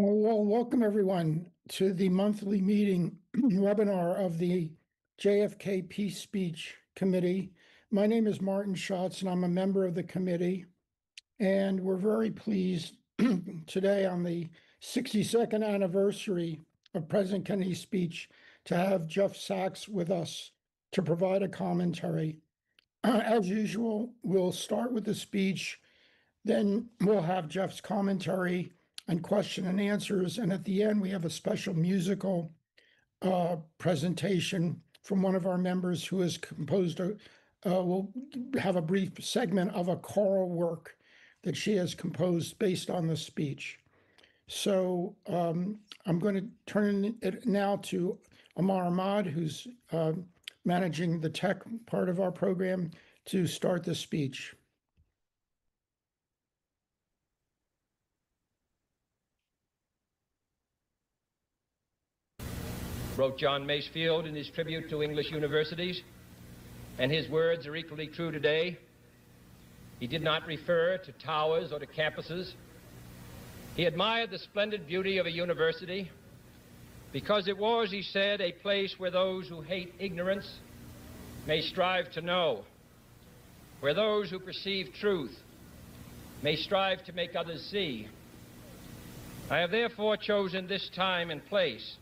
Well, welcome everyone to the monthly meeting webinar of the JFK Peace Speech Committee. My name is Martin Schatz, and I'm a member of the committee. And we're very pleased today on the 62nd anniversary of President Kennedy's speech to have Jeff Sachs with us to provide a commentary. As usual, we'll start with the speech, then we'll have Jeff's commentary and question and answers. And at the end, we have a special musical presentation from one of our members who has composed will have a brief segment of a choral work that she has composed based on the speech. So I'm going to turn it now to Amar Ahmad, who's managing the tech part of our program, to start the speech. Wrote John Masefield in his tribute to English universities, and his words are equally true today. He did not refer to towers or to campuses. He admired the splendid beauty of a university because it was, he said, a place where those who hate ignorance may strive to know, where those who perceive truth may strive to make others see. I have therefore chosen this time and place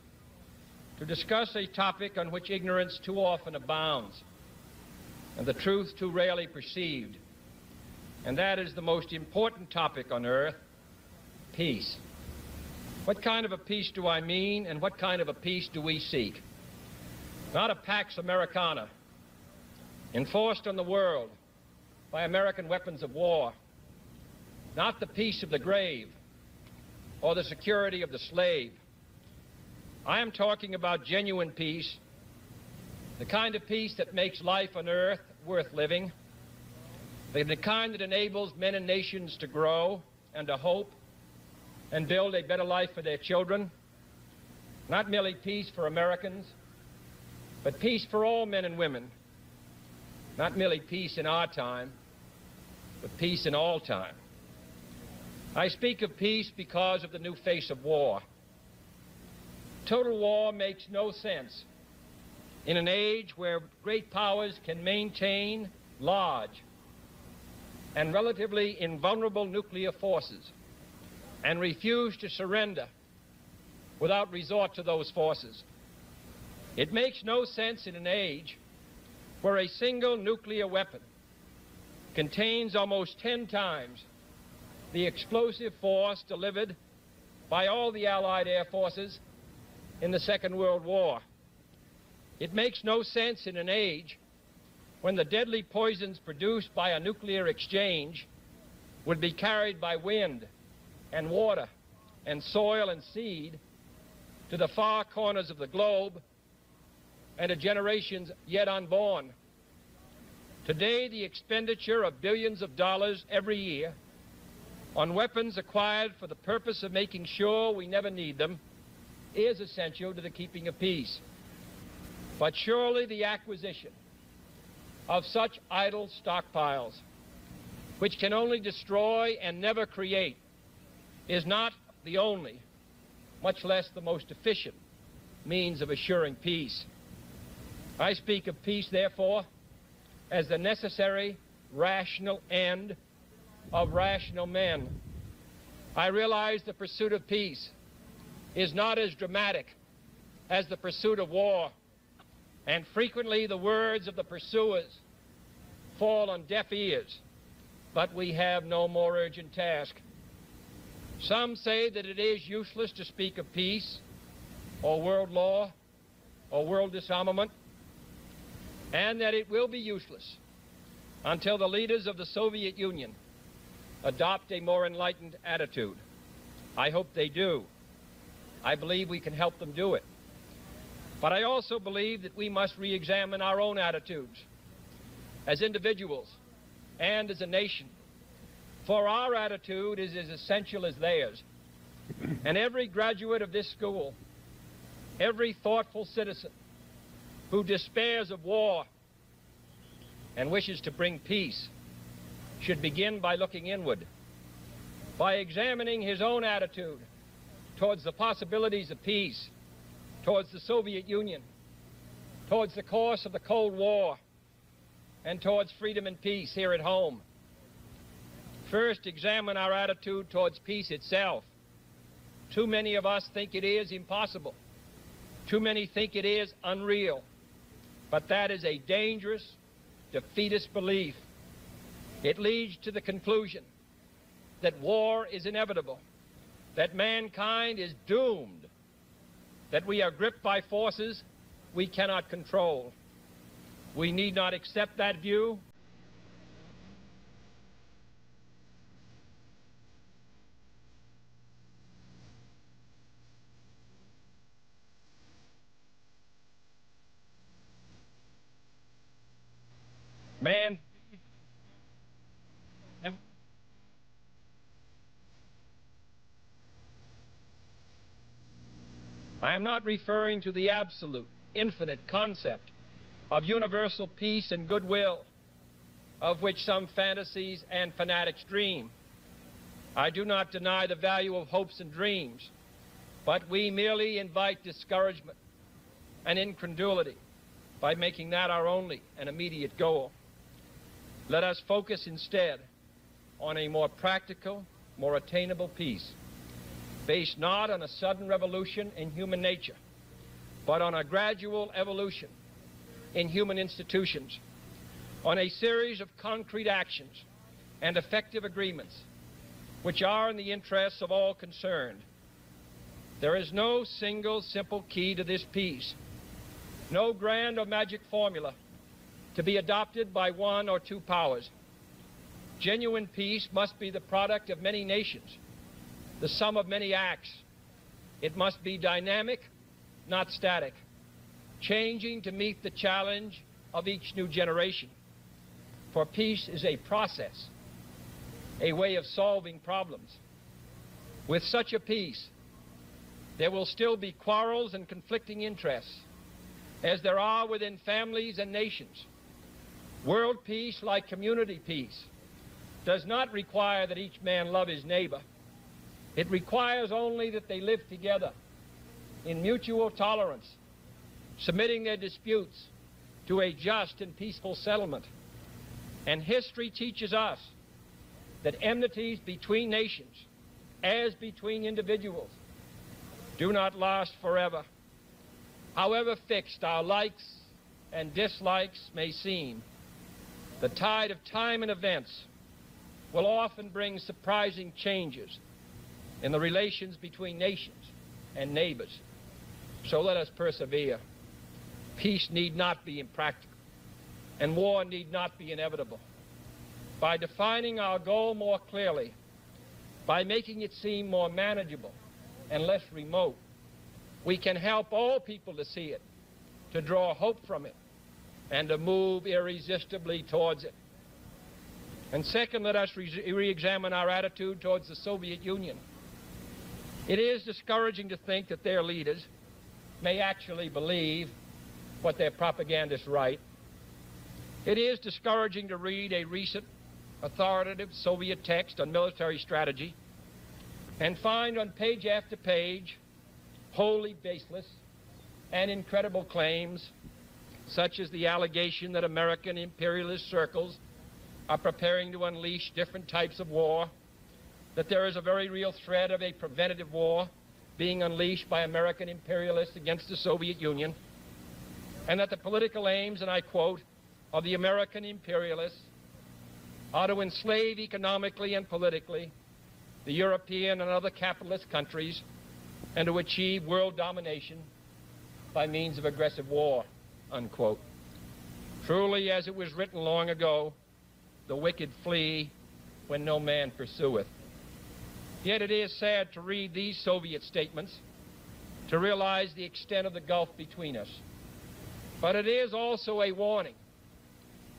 to discuss a topic on which ignorance too often abounds and the truth too rarely perceived, and that is the most important topic on earth: peace. What kind of a peace do I mean, and what kind of a peace do we seek? Not a Pax Americana enforced on the world by American weapons of war, not the peace of the grave or the security of the slave. I am talking about genuine peace, the kind of peace that makes life on earth worth living, the kind that enables men and nations to grow and to hope and build a better life for their children. Not merely peace for Americans, but peace for all men and women. Not merely peace in our time, but peace in all time. I speak of peace because of the new face of war. Total war makes no sense in an age where great powers can maintain large and relatively invulnerable nuclear forces and refuse to surrender without resort to those forces. It makes no sense in an age where a single nuclear weapon contains almost 10 times the explosive force delivered by all the Allied air forces in the Second World War. It makes no sense in an age when the deadly poisons produced by a nuclear exchange would be carried by wind and water and soil and seed to the far corners of the globe and to generations yet unborn. Today, the expenditure of billions of dollars every year on weapons acquired for the purpose of making sure we never need them is essential to the keeping of peace. But surely the acquisition of such idle stockpiles, which can only destroy and never create, is not the only, much less the most efficient, means of assuring peace. I speak of peace, therefore, as the necessary, rational end of rational men. I realize the pursuit of peace is not as dramatic as the pursuit of war, and frequently the words of the pursuers fall on deaf ears, but we have no more urgent task. Some say that it is useless to speak of peace or world law or world disarmament, and that it will be useless until the leaders of the Soviet Union adopt a more enlightened attitude. I hope they do. I believe we can help them do it. But I also believe that we must re-examine our own attitudes as individuals and as a nation, for our attitude is as essential as theirs. And every graduate of this school, every thoughtful citizen who despairs of war and wishes to bring peace should begin by looking inward, by examining his own attitude towards the possibilities of peace, towards the Soviet Union, towards the course of the Cold War, and towards freedom and peace here at home. First, examine our attitude towards peace itself. Too many of us think it is impossible. Too many think it is unreal. But that is a dangerous, defeatist belief. It leads to the conclusion that war is inevitable, that mankind is doomed, that we are gripped by forces we cannot control. We need not accept that view. Man, I am not referring to the absolute, infinite concept of universal peace and goodwill, of which some fantasies and fanatics dream. I do not deny the value of hopes and dreams, but we merely invite discouragement and incredulity by making that our only and immediate goal. Let us focus instead on a more practical, more attainable peace, based not on a sudden revolution in human nature, but on a gradual evolution in human institutions, on a series of concrete actions and effective agreements which are in the interests of all concerned. There is no single simple key to this peace, no grand or magic formula to be adopted by one or two powers. Genuine peace must be the product of many nations, the sum of many acts. It must be dynamic, not static, changing to meet the challenge of each new generation. For peace is a process, a way of solving problems. With such a peace, there will still be quarrels and conflicting interests, as there are within families and nations. World peace, like community peace, does not require that each man love his neighbor. It requires only that they live together in mutual tolerance, submitting their disputes to a just and peaceful settlement. And history teaches us that enmities between nations, as between individuals, do not last forever. However fixed our likes and dislikes may seem, the tide of time and events will often bring surprising changes in the relations between nations and neighbors. So let us persevere. Peace need not be impractical, and war need not be inevitable. By defining our goal more clearly, by making it seem more manageable and less remote, we can help all people to see it, to draw hope from it, and to move irresistibly towards it. And second, let us re-examine our attitude towards the Soviet Union. It is discouraging to think that their leaders may actually believe what their propagandists write. It is discouraging to read a recent authoritative Soviet text on military strategy and find on page after page wholly baseless and incredible claims, such as the allegation that American imperialist circles are preparing to unleash different types of war, that there is a very real threat of a preventative war being unleashed by American imperialists against the Soviet Union, and that the political aims, and I quote, of the American imperialists are to enslave economically and politically the European and other capitalist countries and to achieve world domination by means of aggressive war, unquote. Truly, as it was written long ago, the wicked flee when no man pursueth. Yet it is sad to read these Soviet statements, to realize the extent of the gulf between us. But it is also a warning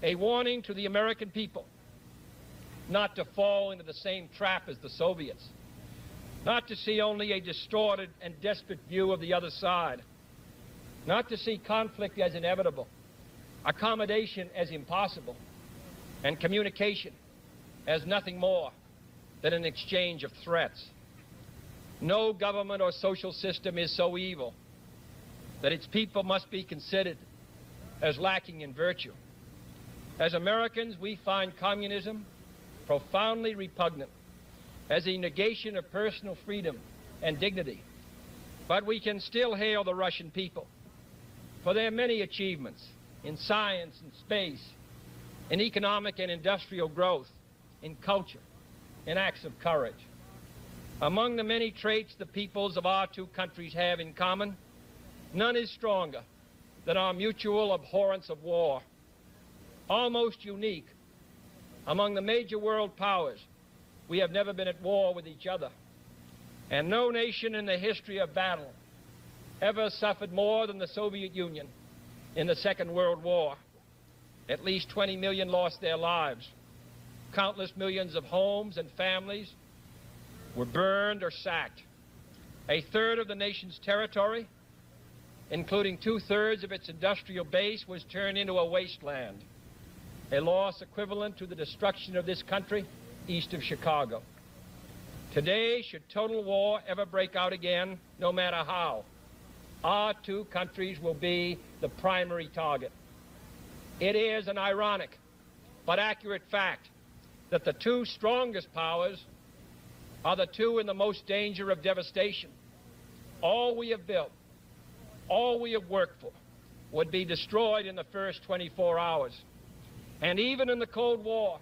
to the American people not to fall into the same trap as the Soviets, not to see only a distorted and desperate view of the other side, not to see conflict as inevitable, accommodation as impossible, and communication as nothing more than an exchange of threats. No government or social system is so evil that its people must be considered as lacking in virtue. As Americans, we find communism profoundly repugnant as a negation of personal freedom and dignity. But we can still hail the Russian people for their many achievements in science and space, in economic and industrial growth, in culture, in acts of courage. Among the many traits the peoples of our two countries have in common, none is stronger than our mutual abhorrence of war. Almost unique among the major world powers, we have never been at war with each other. And no nation in the history of battle ever suffered more than the Soviet Union in the Second World War. At least 20 million lost their lives. Countless millions of homes and families were burned or sacked. A third of the nation's territory, including 2/3 of its industrial base, was turned into a wasteland, a loss equivalent to the destruction of this country east of Chicago. Today, should total war ever break out again, no matter how, our two countries will be the primary target. It is an ironic but accurate fact that the two strongest powers are the two in the most danger of devastation. All we have built, all we have worked for, would be destroyed in the first 24 hours. And even in the Cold War,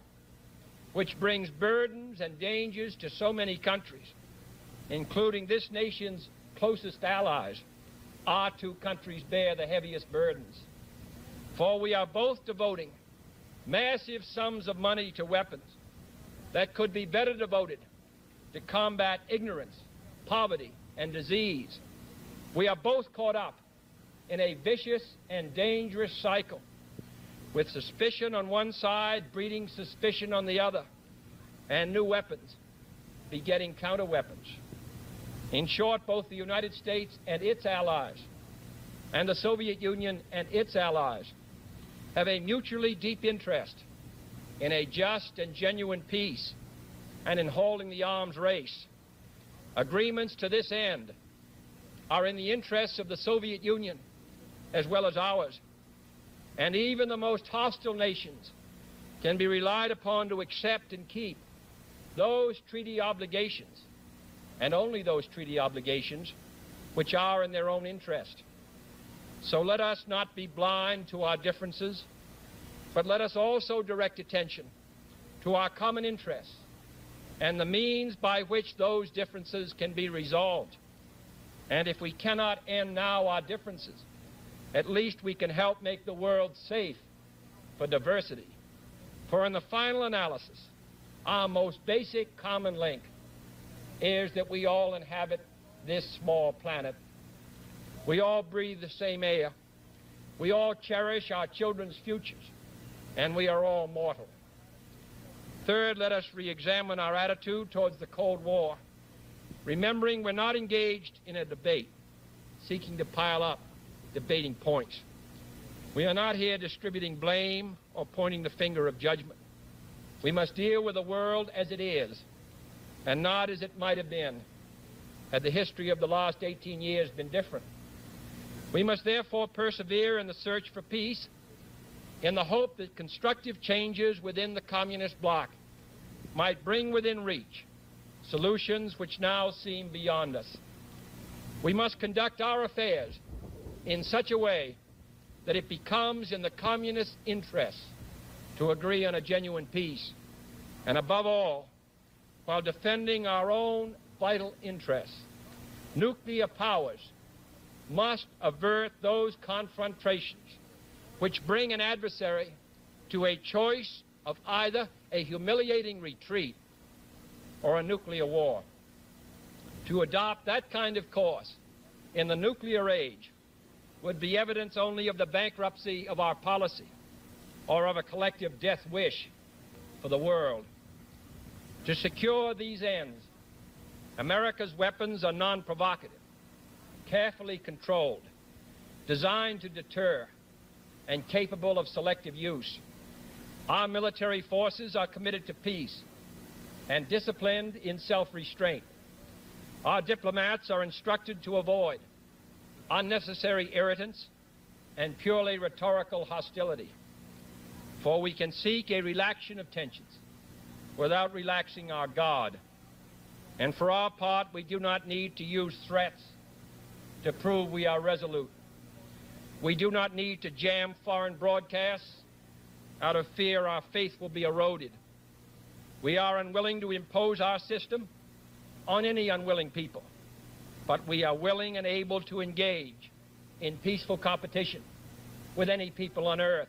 which brings burdens and dangers to so many countries, including this nation's closest allies, our two countries bear the heaviest burdens. For we are both devoting massive sums of money to weapons that could be better devoted to combat ignorance, poverty, and disease. We are both caught up in a vicious and dangerous cycle, with suspicion on one side breeding suspicion on the other, and new weapons begetting counter-weapons. In short, both the United States and its allies, and the Soviet Union and its allies, have a mutually deep interest in a just and genuine peace and in holding the arms race. Agreements to this end are in the interests of the Soviet Union as well as ours, and even the most hostile nations can be relied upon to accept and keep those treaty obligations, and only those treaty obligations, which are in their own interest. So let us not be blind to our differences, but let us also direct attention to our common interests and the means by which those differences can be resolved. And if we cannot end now our differences, at least we can help make the world safe for diversity. For in the final analysis, our most basic common link is that we all inhabit this small planet. We all breathe the same air. We all cherish our children's futures, and we are all mortal. Third, let us re-examine our attitude towards the Cold War, remembering we're not engaged in a debate, seeking to pile up debating points. We are not here distributing blame or pointing the finger of judgment. We must deal with the world as it is, and not as it might have been had the history of the last 18 years been different. We must therefore persevere in the search for peace in the hope that constructive changes within the communist bloc might bring within reach solutions which now seem beyond us. We must conduct our affairs in such a way that it becomes in the communist interest to agree on a genuine peace, and above all, while defending our own vital interests, nuclear powers must avert those confrontations which bring an adversary to a choice of either a humiliating retreat or a nuclear war. To adopt that kind of course in the nuclear age would be evidence only of the bankruptcy of our policy or of a collective death wish for the world. To secure these ends, America's weapons are non-provocative, carefully controlled, designed to deter, and capable of selective use. Our military forces are committed to peace and disciplined in self-restraint. Our diplomats are instructed to avoid unnecessary irritants and purely rhetorical hostility, for we can seek a relaxation of tensions without relaxing our guard. And for our part, we do not need to use threats to prove we are resolute. We do not need to jam foreign broadcasts out of fear our faith will be eroded. We are unwilling to impose our system on any unwilling people, but we are willing and able to engage in peaceful competition with any people on earth.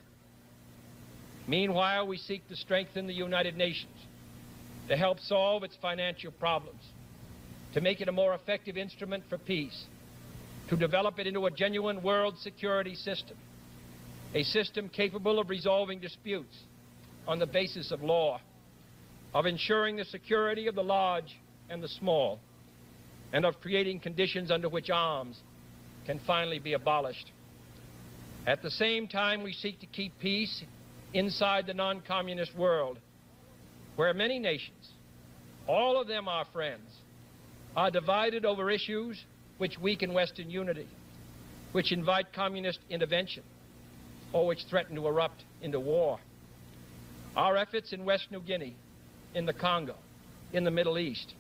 Meanwhile, we seek to strengthen the United Nations to help solve its financial problems, to make it a more effective instrument for peace, to develop it into a genuine world security system, a system capable of resolving disputes on the basis of law, of ensuring the security of the large and the small, and of creating conditions under which arms can finally be abolished. At the same time, we seek to keep peace inside the non-communist world, where many nations, all of them our friends, are divided over issues which weaken Western unity, which invite communist intervention, or which threaten to erupt into war. Our efforts in West New Guinea, in the Congo, in the Middle East,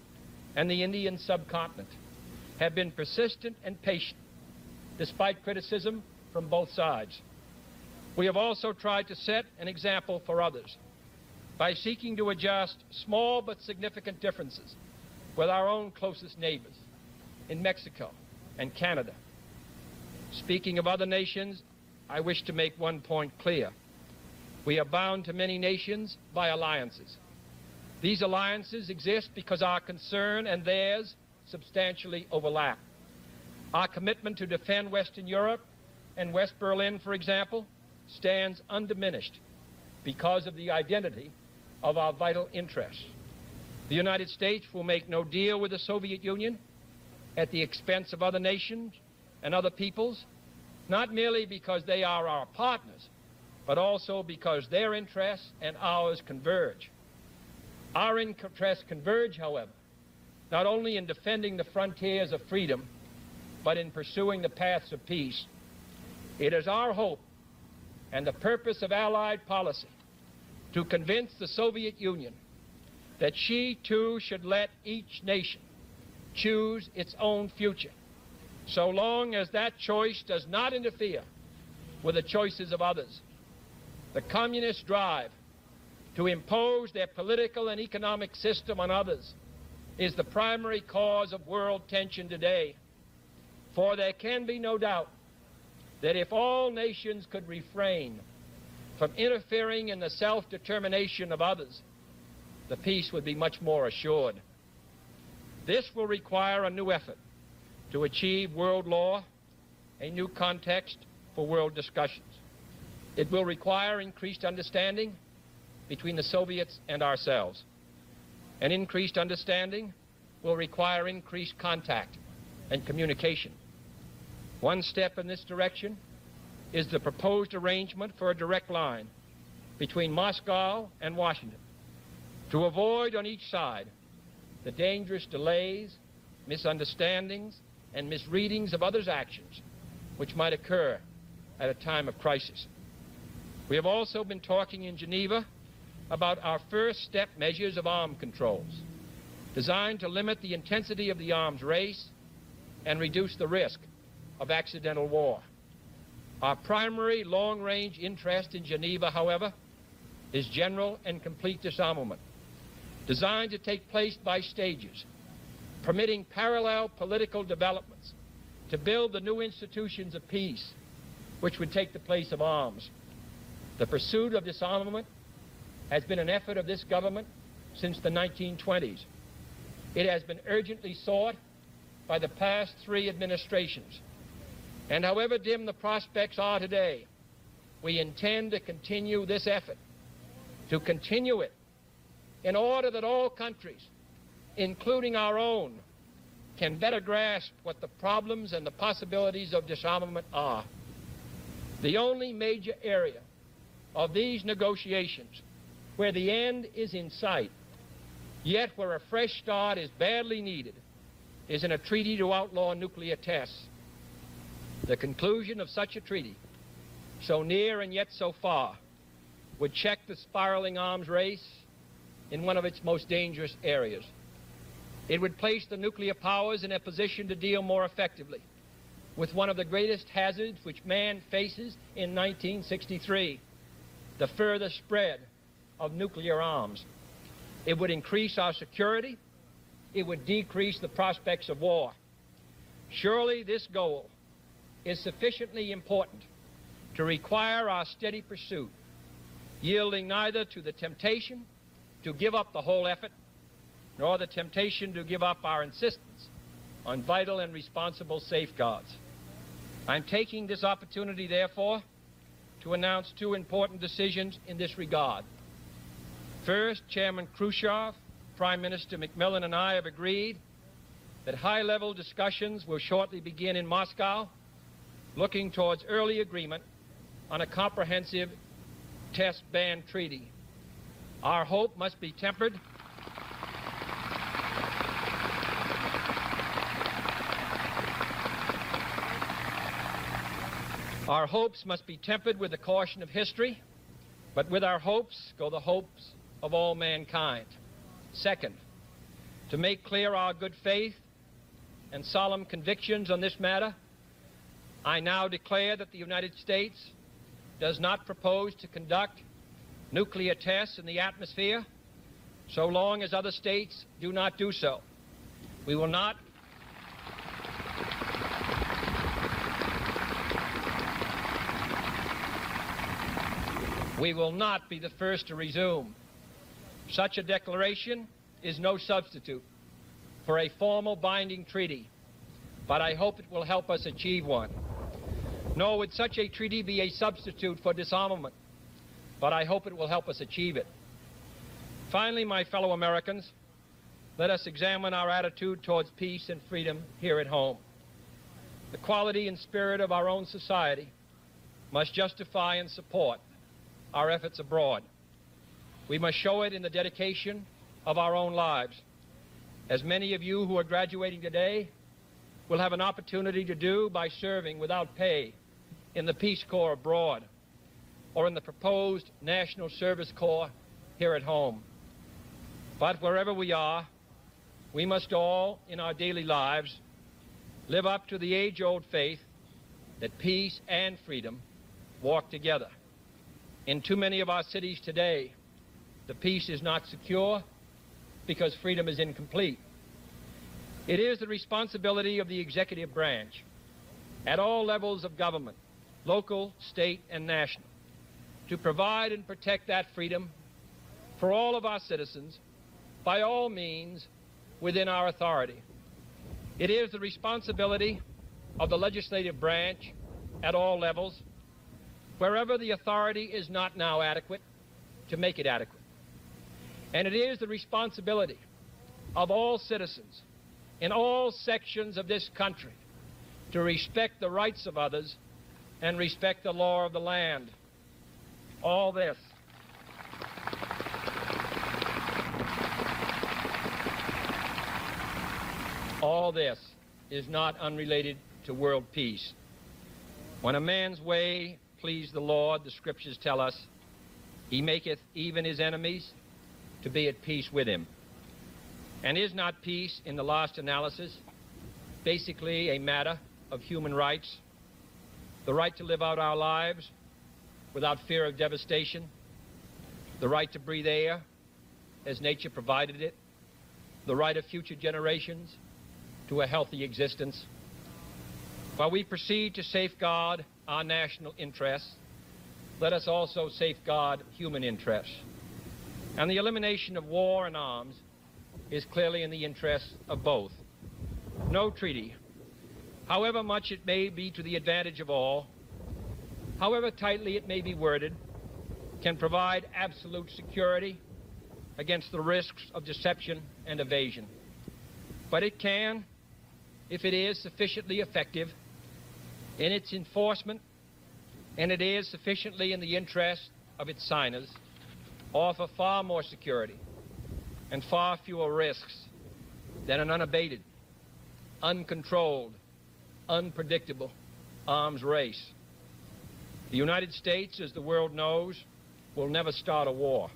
and the Indian subcontinent have been persistent and patient, despite criticism from both sides. We have also tried to set an example for others by seeking to adjust small but significant differences with our own closest neighbors in Mexico and Canada. Speaking of other nations, I wish to make one point clear. We are bound to many nations by alliances. These alliances exist because our concern and theirs substantially overlap. Our commitment to defend Western Europe and West Berlin, for example, stands undiminished because of the identity of our vital interests. The United States will make no deal with the Soviet Union at the expense of other nations and other peoples, not merely because they are our partners, but also because their interests and ours converge. Our interests converge, however, not only in defending the frontiers of freedom, but in pursuing the paths of peace. It is our hope and the purpose of Allied policy to convince the Soviet Union that she too should let each nation choose its own future, so long as that choice does not interfere with the choices of others. The communist drive to impose their political and economic system on others is the primary cause of world tension today. For there can be no doubt that if all nations could refrain from interfering in the self-determination of others, the peace would be much more assured. This will require a new effort to achieve world law, a new context for world discussions. It will require increased understanding between the Soviets and ourselves. An increased understanding will require increased contact and communication. One step in this direction is the proposed arrangement for a direct line between Moscow and Washington to avoid on each side the dangerous delays, misunderstandings, and misreadings of others' actions which might occur at a time of crisis. We have also been talking in Geneva about our first step measures of arms controls, designed to limit the intensity of the arms race and reduce the risk of accidental war. Our primary long-range interest in Geneva, however, is general and complete disarmament, designed to take place by stages, permitting parallel political developments to build the new institutions of peace which would take the place of arms. The pursuit of disarmament has been an effort of this government since the 1920s. It has been urgently sought by the past 3 administrations. And however dim the prospects are today, we intend to continue this effort, to continue it in order that all countries, including our own, can better grasp what the problems and the possibilities of disarmament are. The only major area of these negotiations where the end is in sight, yet where a fresh start is badly needed, is in a treaty to outlaw nuclear tests. The conclusion of such a treaty, so near and yet so far, would check the spiraling arms race in one of its most dangerous areas. It would place the nuclear powers in a position to deal more effectively with one of the greatest hazards which man faces in 1963, the further spread of nuclear arms. It would increase our security. It would decrease the prospects of war. Surely this goal is sufficiently important to require our steady pursuit, yielding neither to the temptation to give up the whole effort, nor the temptation to give up our insistence on vital and responsible safeguards. I'm taking this opportunity, therefore, to announce two important decisions in this regard. First, Chairman Khrushchev, Prime Minister Macmillan, and I have agreed that high-level discussions will shortly begin in Moscow, looking towards early agreement on a comprehensive test ban treaty. Our hope must be tempered Our hopes must be tempered with the caution of history, but with our hopes go the hopes of all mankind. Second, to make clear our good faith and solemn convictions on this matter, I now declare that the United States does not propose to conduct nuclear tests in the atmosphere so long as other states do not do so. We will not be the first to resume. Such a declaration is no substitute for a formal binding treaty, but I hope it will help us achieve one. Nor would such a treaty be a substitute for disarmament, but I hope it will help us achieve it. Finally, my fellow Americans, let us examine our attitude towards peace and freedom here at home. The quality and spirit of our own society must justify and support our efforts abroad. We must show it in the dedication of our own lives. As many of you who are graduating today will have an opportunity to do by serving without pay in the Peace Corps abroad or in the proposed National Service Corps here at home. But wherever we are, we must all, in our daily lives, live up to the age-old faith that peace and freedom walk together. In too many of our cities today, the peace is not secure because freedom is incomplete. It is the responsibility of the executive branch at all levels of government, local, state, and national, to provide and protect that freedom for all of our citizens by all means within our authority. It is the responsibility of the legislative branch at all levels, wherever the authority is not now adequate, to make it adequate. And it is the responsibility of all citizens in all sections of this country to respect the rights of others and respect the law of the land. All this is not unrelated to world peace. When a man's way please the Lord, the scriptures tell us, he maketh even his enemies to be at peace with him. And is not peace, in the last analysis, basically a matter of human rights? The right to live out our lives without fear of devastation, the right to breathe air as nature provided it, the right of future generations to a healthy existence. While we proceed to safeguard our national interests, let us also safeguard human interests. And the elimination of war and arms is clearly in the interests of both. No treaty, however much it may be to the advantage of all, however tightly it may be worded, can provide absolute security against the risks of deception and evasion. But it can, if it is sufficiently effective in its enforcement, and it is sufficiently in the interest of its signers, offer far more security and far fewer risks than an unabated uncontrolled, unpredictable arms race. The United States, as the world knows, will never start a war.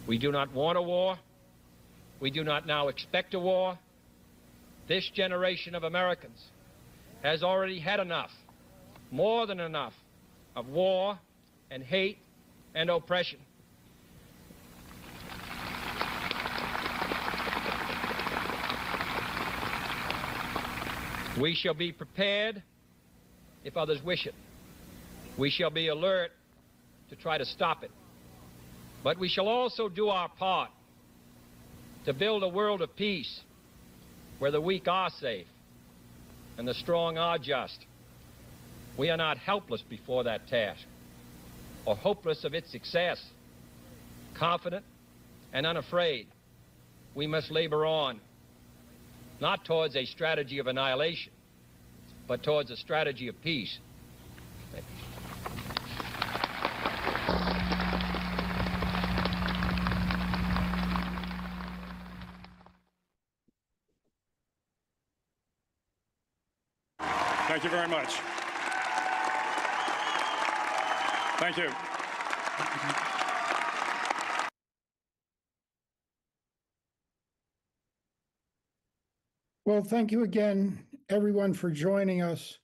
We do not want a war. We do not now expect a war. This generation of Americans has already had enough, more than enough, of war and hate and oppression. We shall be prepared if others wish it. We shall be alert to try to stop it. But we shall also do our part to build a world of peace where the weak are safe and the strong are just. We are not helpless before that task or hopeless of its success. Confident and unafraid, we must labor on, not towards a strategy of annihilation, but towards a strategy of peace. Thank you very much. Thank you. Well, thank you again, everyone, for joining us.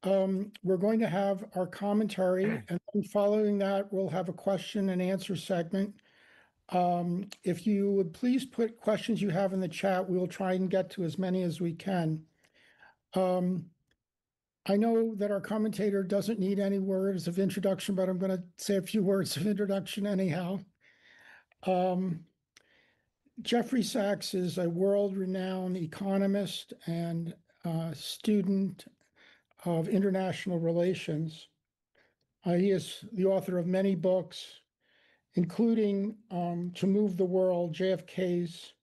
We're going to have our commentary, and then following that, we'll have a question and answer segment. If you would please put questions you have in the chat, we'll try and get to as many as we can. I know that our commentator doesn't need any words of introduction, but I'm going to say a few words of introduction anyhow. Jeffrey Sachs is a world-renowned economist and student of international relations. He is the author of many books, including To Move the World, JFK's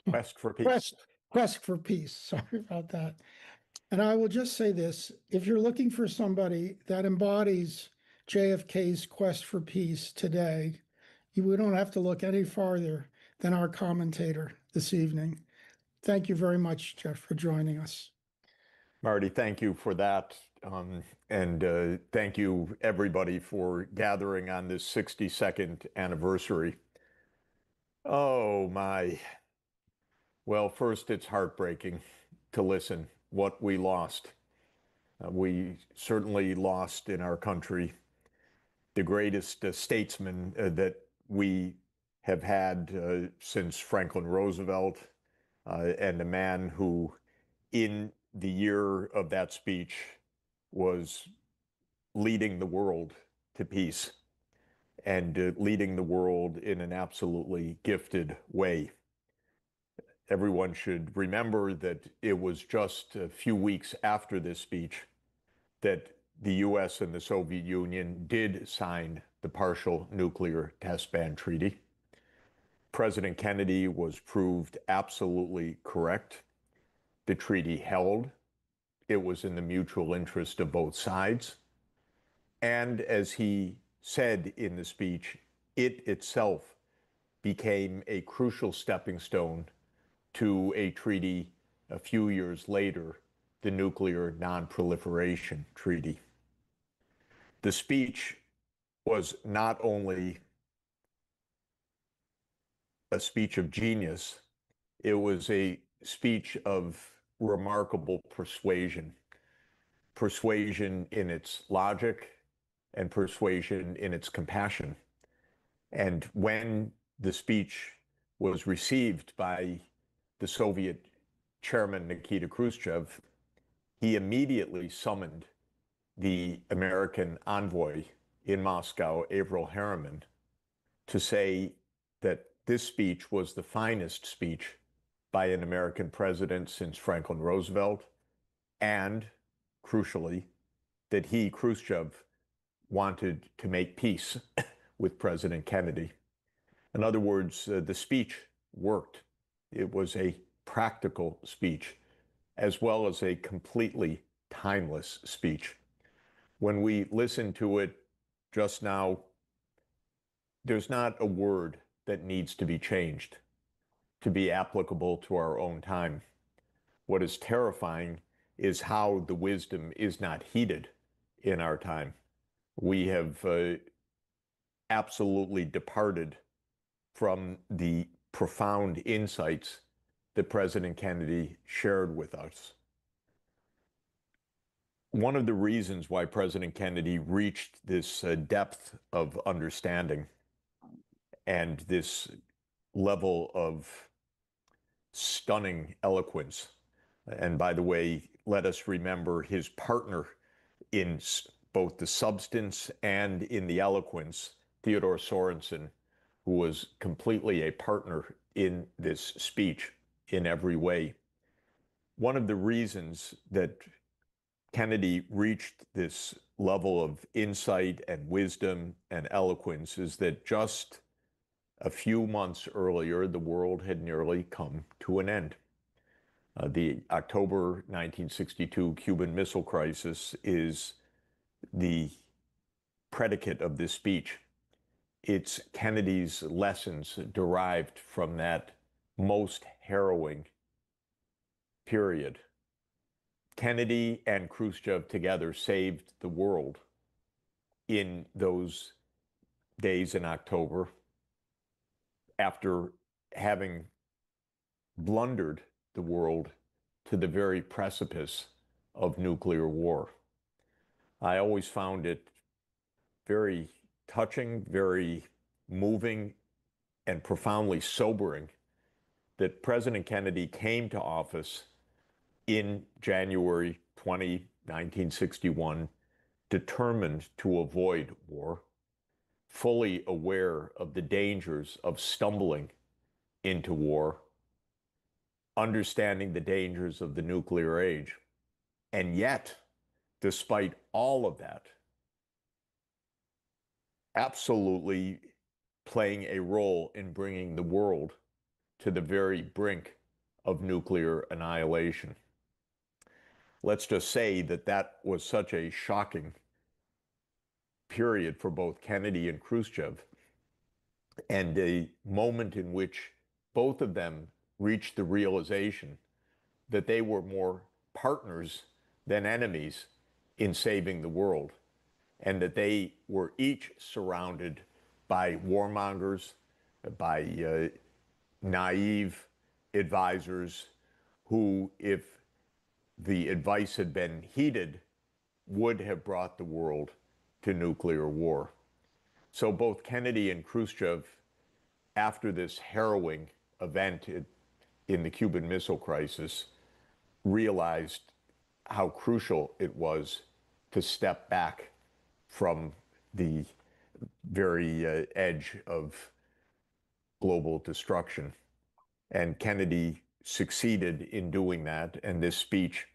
Quest for Peace. Quest for Peace. Sorry about that. And I will just say this, if you're looking for somebody that embodies JFK's quest for peace today, we don't have to look any farther than our commentator this evening. Thank you very much, Jeff, for joining us. Marty, thank you for that. And thank you, everybody, for gathering on this 62nd anniversary. Oh, my. Well, first, it's heartbreaking to listen what we lost. We certainly lost in our country the greatest statesman that we have had since Franklin Roosevelt, and a man who, in the year of that speech, was leading the world to peace and leading the world in an absolutely gifted way. Everyone should remember that it was just a few weeks after this speech that the US and the Soviet Union did sign the Partial Nuclear Test Ban Treaty. President Kennedy was proved absolutely correct. The treaty held. It was in the mutual interest of both sides. And as he said in the speech, it itself became a crucial stepping stone to a treaty a few years later, the Nuclear Non-Proliferation Treaty. The speech was not only a speech of genius, it was a speech of remarkable persuasion. Persuasion in its logic and persuasion in its compassion. And when the speech was received by the Soviet chairman Nikita Khrushchev, he immediately summoned the American envoy in Moscow, Averell Harriman, to say that this speech was the finest speech by an American president since Franklin Roosevelt, and, crucially, that he, Khrushchev, wanted to make peace with President Kennedy. In other words, the speech worked. It was a practical speech, as well as a completely timeless speech. When we listen to it just now, there's not a word that needs to be changed. to be applicable to our own time. What is terrifying is how the wisdom is not heeded in our time. We have absolutely departed from the profound insights that President Kennedy shared with us. One of the reasons why President Kennedy reached this depth of understanding and this level of stunning eloquence, and by the way, let us remember his partner in both the substance and in the eloquence, Theodore Sorensen, who was completely a partner in this speech in every way. One of the reasons that Kennedy reached this level of insight and wisdom and eloquence is that just a few months earlier, the world had nearly come to an end. The October 1962 Cuban Missile Crisis is the predicate of this speech. It's Kennedy's lessons derived from that most harrowing period. Kennedy and Khrushchev together saved the world in those days in October after having blundered the world to the very precipice of nuclear war. I always found it very touching, very moving, and profoundly sobering that President Kennedy came to office in January 20, 1961, determined to avoid war, fully aware of the dangers of stumbling into war, understanding the dangers of the nuclear age. And yet, despite all of that, absolutely playing a role in bringing the world to the very brink of nuclear annihilation. Let's just say that that was such a shocking period for both Kennedy and Khrushchev, and a moment in which both of them reached the realization that they were more partners than enemies in saving the world, and that they were each surrounded by warmongers, by naive advisors who, if the advice had been heeded, would have brought the world to nuclear war. So both Kennedy and Khrushchev, after this harrowing event in the Cuban Missile Crisis, realized how crucial it was to step back from the very edge of global destruction. And Kennedy succeeded in doing that, and this speech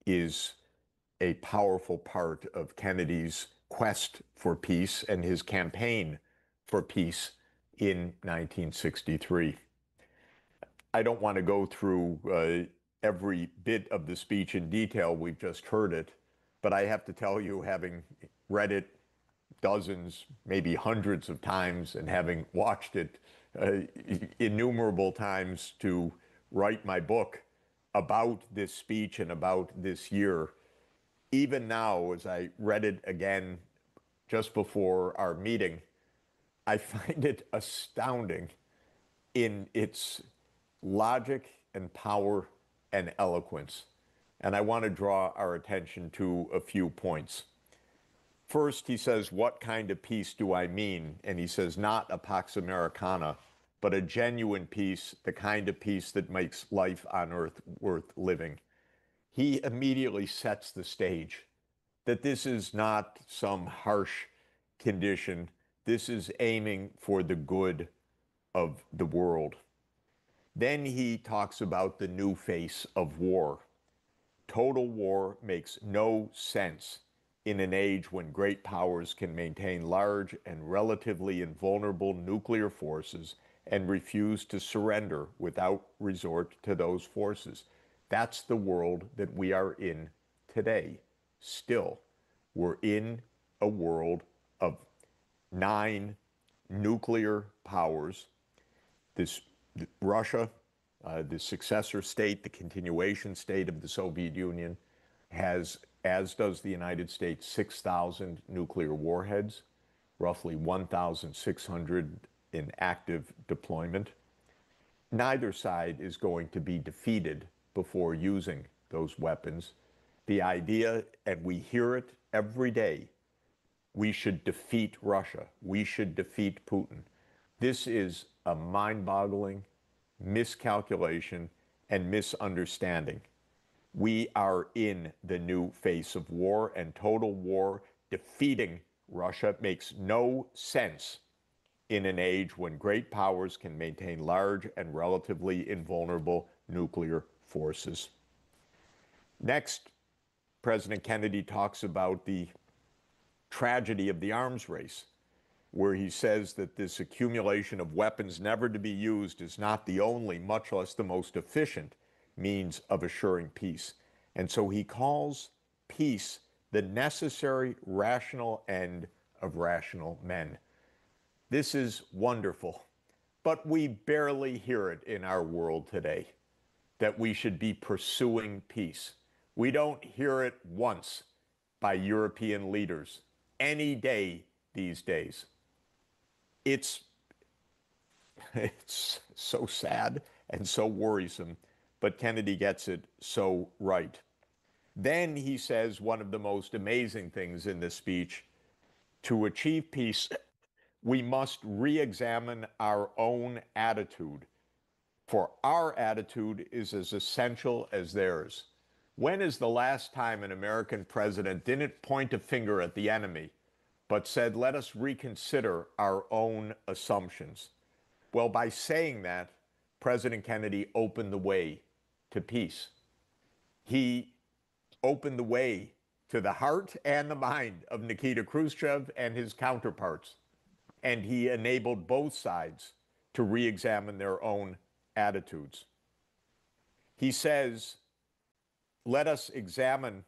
is a powerful part of Kennedy's quest for peace and his campaign for peace in 1963. I don't want to go through every bit of the speech in detail. We've just heard it, but I have to tell you, having read it dozens, maybe hundreds of times, and having watched it innumerable times to write my book about this speech and about this year, even now, as I read it again just before our meeting, I find it astounding in its logic and power and eloquence. And I want to draw our attention to a few points. First, he says, what kind of peace do I mean? And he says, not a Pax Americana, but a genuine peace, the kind of peace that makes life on earth worth living. He immediately sets the stage that this is not some harsh condition. This is aiming for the good of the world. Then he talks about the new face of war. Total war makes no sense in an age when great powers can maintain large and relatively invulnerable nuclear forces and refuse to surrender without resort to those forces. That's the world that we are in today. Still, we're in a world of 9 nuclear powers. Russia, The successor state, the continuation state of the Soviet Union, has, as does the United States, 6,000 nuclear warheads, roughly 1,600 in active deployment. Neither side is going to be defeated before using those weapons. The idea, and we hear it every day, we should defeat Russia. We should defeat Putin. This is a mind-boggling miscalculation and misunderstanding. We are in the new face of war, and total war. Defeating Russia makes no sense in an age when great powers can maintain large and relatively invulnerable nuclear forces. Next, President Kennedy talks about the tragedy of the arms race, where he says that this accumulation of weapons never to be used is not the only, much less the most efficient, means of assuring peace. And so he calls peace the necessary rational end of rational men. This is wonderful, but we barely hear it in our world today, that we should be pursuing peace. We don't hear it once by European leaders any day these days. It's so sad and so worrisome, but Kennedy gets it so right. Then he says one of the most amazing things in this speech: to achieve peace, we must re-examine our own attitude, for our attitude is as essential as theirs. When is the last time an American president didn't point a finger at the enemy, but said, let us reconsider our own assumptions? Well, by saying that, President Kennedy opened the way to peace. He opened the way to the heart and the mind of Nikita Khrushchev and his counterparts. And he enabled both sides to re-examine their own attitudes. He says, let us examine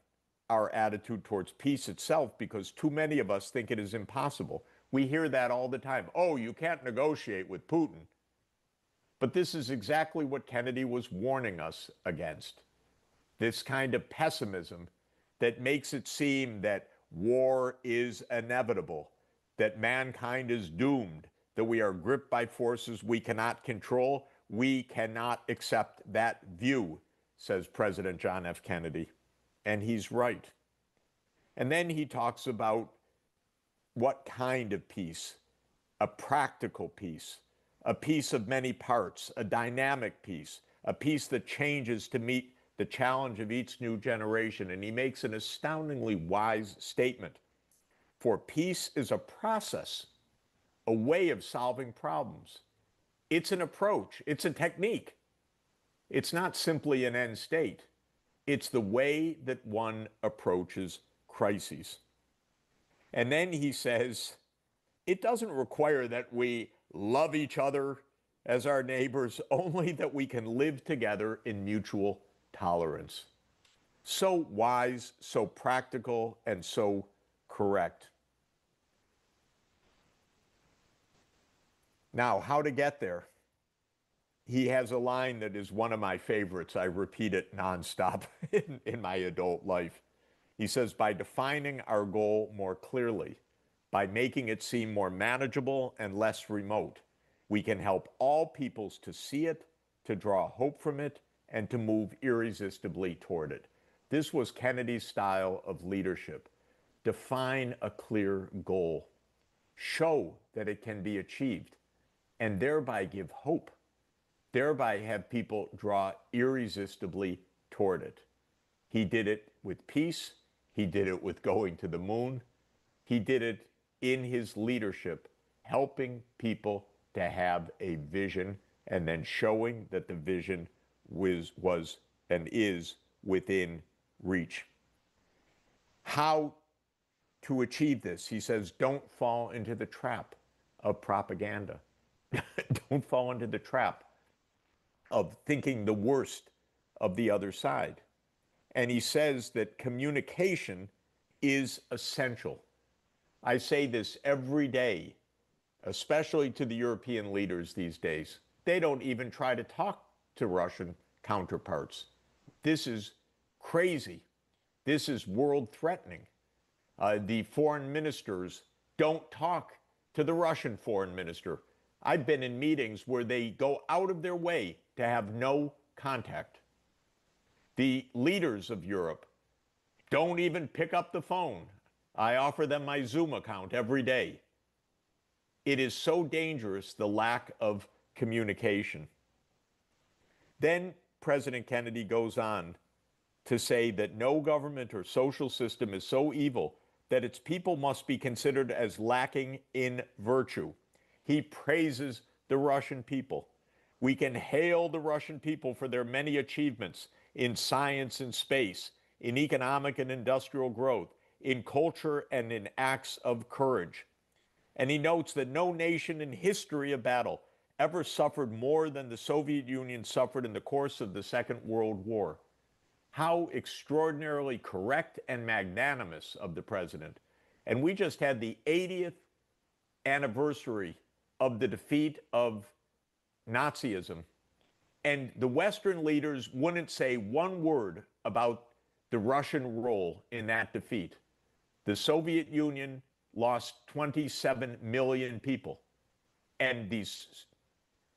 our attitude towards peace itself, because too many of us think it is impossible. We hear that all the time. Oh, you can't negotiate with Putin. But this is exactly what Kennedy was warning us against. This kind of pessimism that makes it seem that war is inevitable, that mankind is doomed, that we are gripped by forces we cannot control. We cannot accept that view, says President John F. Kennedy. And he's right. And then he talks about what kind of peace: a practical peace, a peace of many parts, a dynamic peace, a peace that changes to meet the challenge of each new generation. And he makes an astoundingly wise statement. For peace is a process, a way of solving problems. It's an approach. It's a technique. It's not simply an end state. It's the way that one approaches crises. And then he says, it doesn't require that we love each other as our neighbors, only that we can live together in mutual tolerance. So wise, so practical, and so correct. Now, how to get there? He has a line that is one of my favorites. I repeat it nonstop in my adult life. He says, by defining our goal more clearly, by making it seem more manageable and less remote, we can help all peoples to see it, to draw hope from it, and to move irresistibly toward it. This was Kennedy's style of leadership. Define a clear goal, show that it can be achieved, and thereby give hope, thereby have people draw irresistibly toward it. He did it with peace. He did it with going to the moon. He did it in his leadership, helping people to have a vision and then showing that the vision was and is within reach. How to achieve this? He says, don't fall into the trap of propaganda. Don't fall into the trap of thinking the worst of the other side. And he says that communication is essential. I say this every day, especially to the European leaders these days. They don't even try to talk to Russian counterparts. This is crazy. This is world-threatening. The foreign ministers don't talk to the Russian foreign minister. I've been in meetings where they go out of their way to have no contact. The leaders of Europe don't even pick up the phone. I offer them my Zoom account every day. It is so dangerous, the lack of communication. Then President Kennedy goes on to say that no government or social system is so evil that its people must be considered as lacking in virtue. He praises the Russian people. We can hail the Russian people for their many achievements in science and space, in economic and industrial growth, in culture and in acts of courage. And he notes that no nation in history of battle ever suffered more than the Soviet Union suffered in the course of the Second World War. How extraordinarily correct and magnanimous of the president. And we just had the 80th anniversary of the defeat of Nazism. And the Western leaders wouldn't say one word about the Russian role in that defeat. The Soviet Union lost 27 million people. And these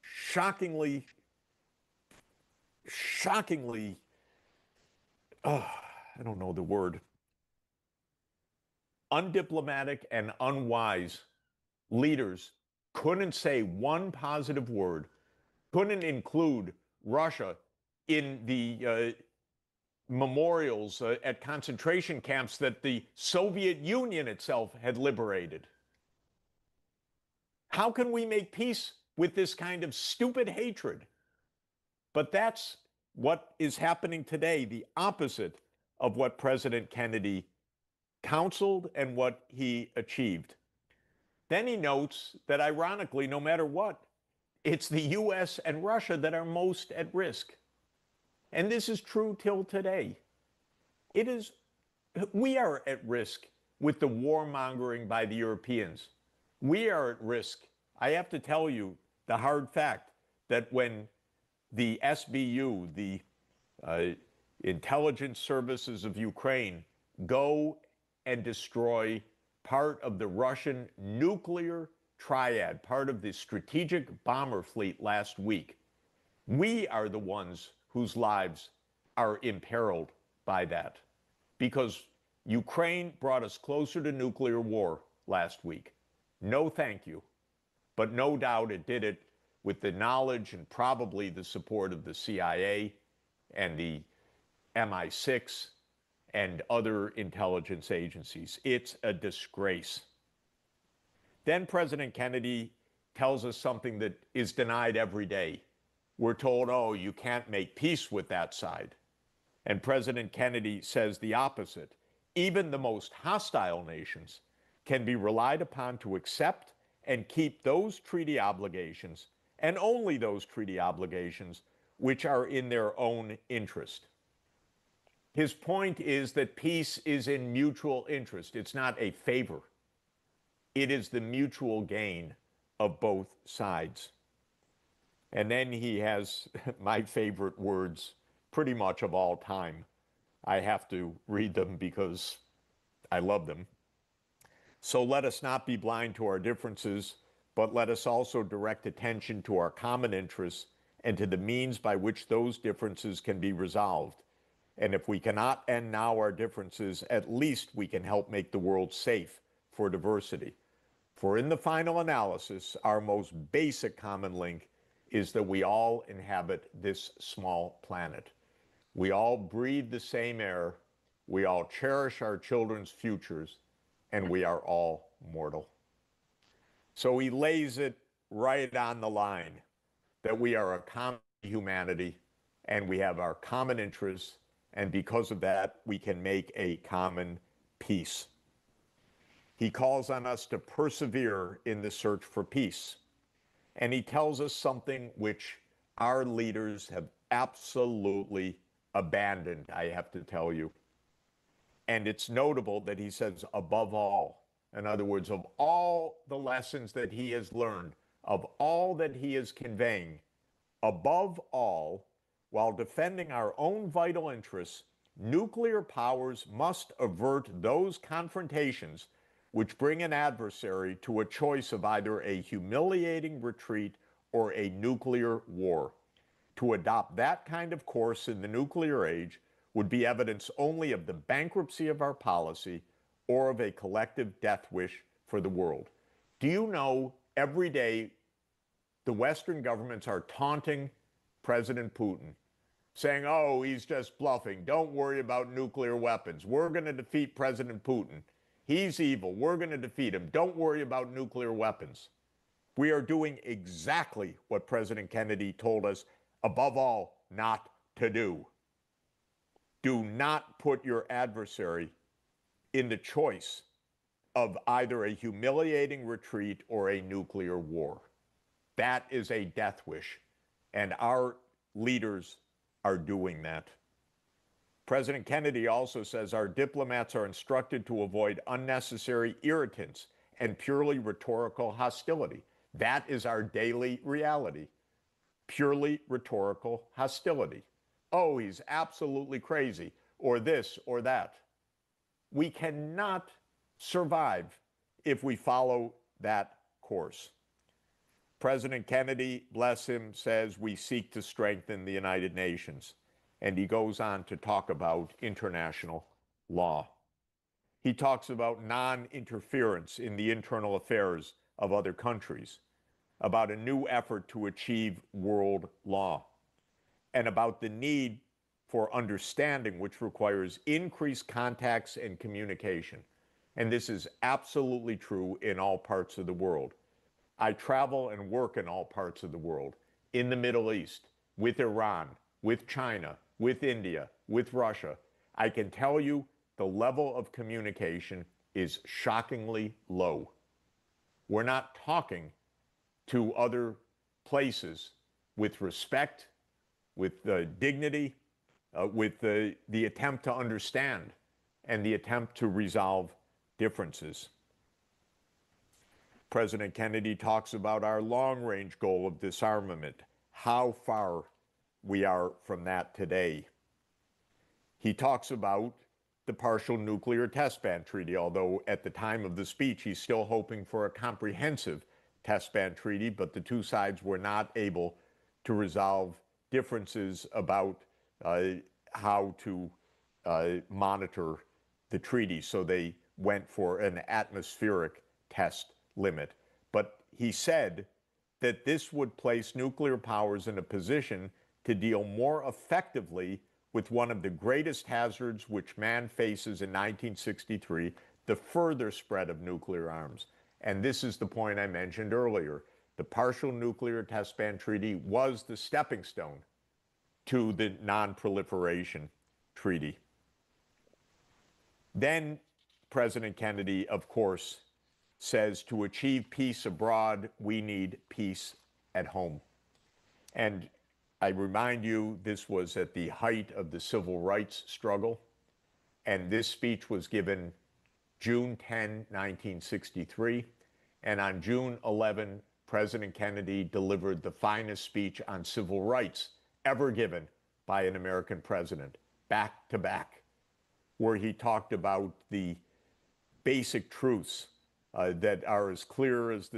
shockingly, I don't know the word, undiplomatic and unwise leaders couldn't say one positive word, couldn't include Russia in the memorials at concentration camps that the Soviet Union itself had liberated. How can we make peace with this kind of stupid hatred? But that's what is happening today, the opposite of what President Kennedy counseled and what he achieved. Then he notes that, ironically, no matter what, it's the US and Russia that are most at risk. And this is true till today. We are at risk with the warmongering by the Europeans. We are at risk. I have to tell you the hard fact that when the SBU, the intelligence services of Ukraine, go and destroy part of the Russian nuclear triad, part of the strategic bomber fleet last week, we are the ones whose lives are imperiled by that, because Ukraine brought us closer to nuclear war last week. No thank you. But no doubt it did it with the knowledge and probably the support of the CIA and the MI6 and other intelligence agencies. It's a disgrace. Then President Kennedy tells us something that is denied every day. We're told, oh, you can't make peace with that side. And President Kennedy says the opposite. Even the most hostile nations can be relied upon to accept and keep those treaty obligations, and only those treaty obligations, which are in their own interest. His point is that peace is in mutual interest. It's not a favor. It is the mutual gain of both sides. And then he has my favorite words pretty much of all time. I have to read them because I love them. So let us not be blind to our differences, but let us also direct attention to our common interests and to the means by which those differences can be resolved. And if we cannot end now our differences, at least we can help make the world safe for diversity. For in the final analysis, our most basic common link is that we all inhabit this small planet. We all breathe the same air, we all cherish our children's futures, and we are all mortal. So he lays it right on the line that we are a common humanity and we have our common interests, and because of that, we can make a common peace. He calls on us to persevere in the search for peace. And he tells us something which our leaders have absolutely abandoned, I have to tell you. And it's notable that he says, above all, in other words, of all the lessons that he has learned, of all that he is conveying, Above all, while defending our own vital interests, nuclear powers must avert those confrontations which bring an adversary to a choice of either a humiliating retreat or a nuclear war. To adopt that kind of course in the nuclear age would be evidence only of the bankruptcy of our policy or of a collective death wish for the world. Do you know every day the Western governments are taunting President Putin, saying, oh, he's just bluffing. Don't worry about nuclear weapons. We're going to defeat President Putin. He's evil. We're going to defeat him. Don't worry about nuclear weapons. We are doing exactly what President Kennedy told us, above all, not to do. Do not put your adversary in the choice of either a humiliating retreat or a nuclear war. That is a death wish, and our leaders are doing that. President Kennedy also says our diplomats are instructed to avoid unnecessary irritants and purely rhetorical hostility. That is our daily reality. Purely rhetorical hostility. Oh, he's absolutely crazy, or this or that. We cannot survive if we follow that course. President Kennedy, bless him, says we seek to strengthen the United Nations. And he goes on to talk about international law. He talks about non-interference in the internal affairs of other countries, about a new effort to achieve world law, and about the need for understanding, which requires increased contacts and communication. And this is absolutely true in all parts of the world. I travel and work in all parts of the world, in the Middle East, with Iran, with China, with India, with Russia. I can tell you the level of communication is shockingly low. We're not talking to other places with respect, with dignity, with the attempt to understand and the attempt to resolve differences. President Kennedy talks about our long-range goal of disarmament, how far we are from that today. He talks about the partial nuclear test ban treaty, although at the time of the speech, he's still hoping for a comprehensive test ban treaty, but the two sides were not able to resolve differences about how to monitor the treaty, so they went for an atmospheric test limit. But he said that this would place nuclear powers in a position to deal more effectively with one of the greatest hazards which man faces in 1963, the further spread of nuclear arms. And this is the point I mentioned earlier. The partial nuclear test ban treaty was the stepping stone to the non-proliferation treaty. Then President Kennedy, of course, says to achieve peace abroad, we need peace at home. And I remind you, this was at the height of the civil rights struggle. And this speech was given June 10, 1963. And on June 11, President Kennedy delivered the finest speech on civil rights ever given by an American president, back to back, where he talked about the basic truths that are as clear as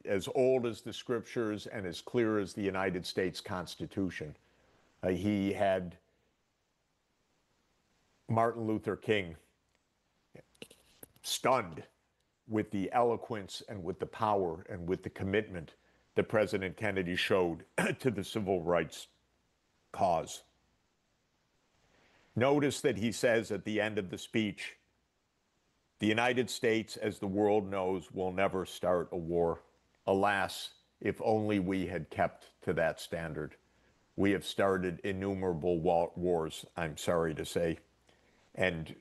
as old as the scriptures and as clear as the United States Constitution. He had Martin Luther King stunned with the eloquence and with the power and with the commitment that President Kennedy showed to the civil rights cause. Notice that he says at the end of the speech, the United States, as the world knows, will never start a war. Alas, if only we had kept to that standard. We have started innumerable wars, I'm sorry to say. And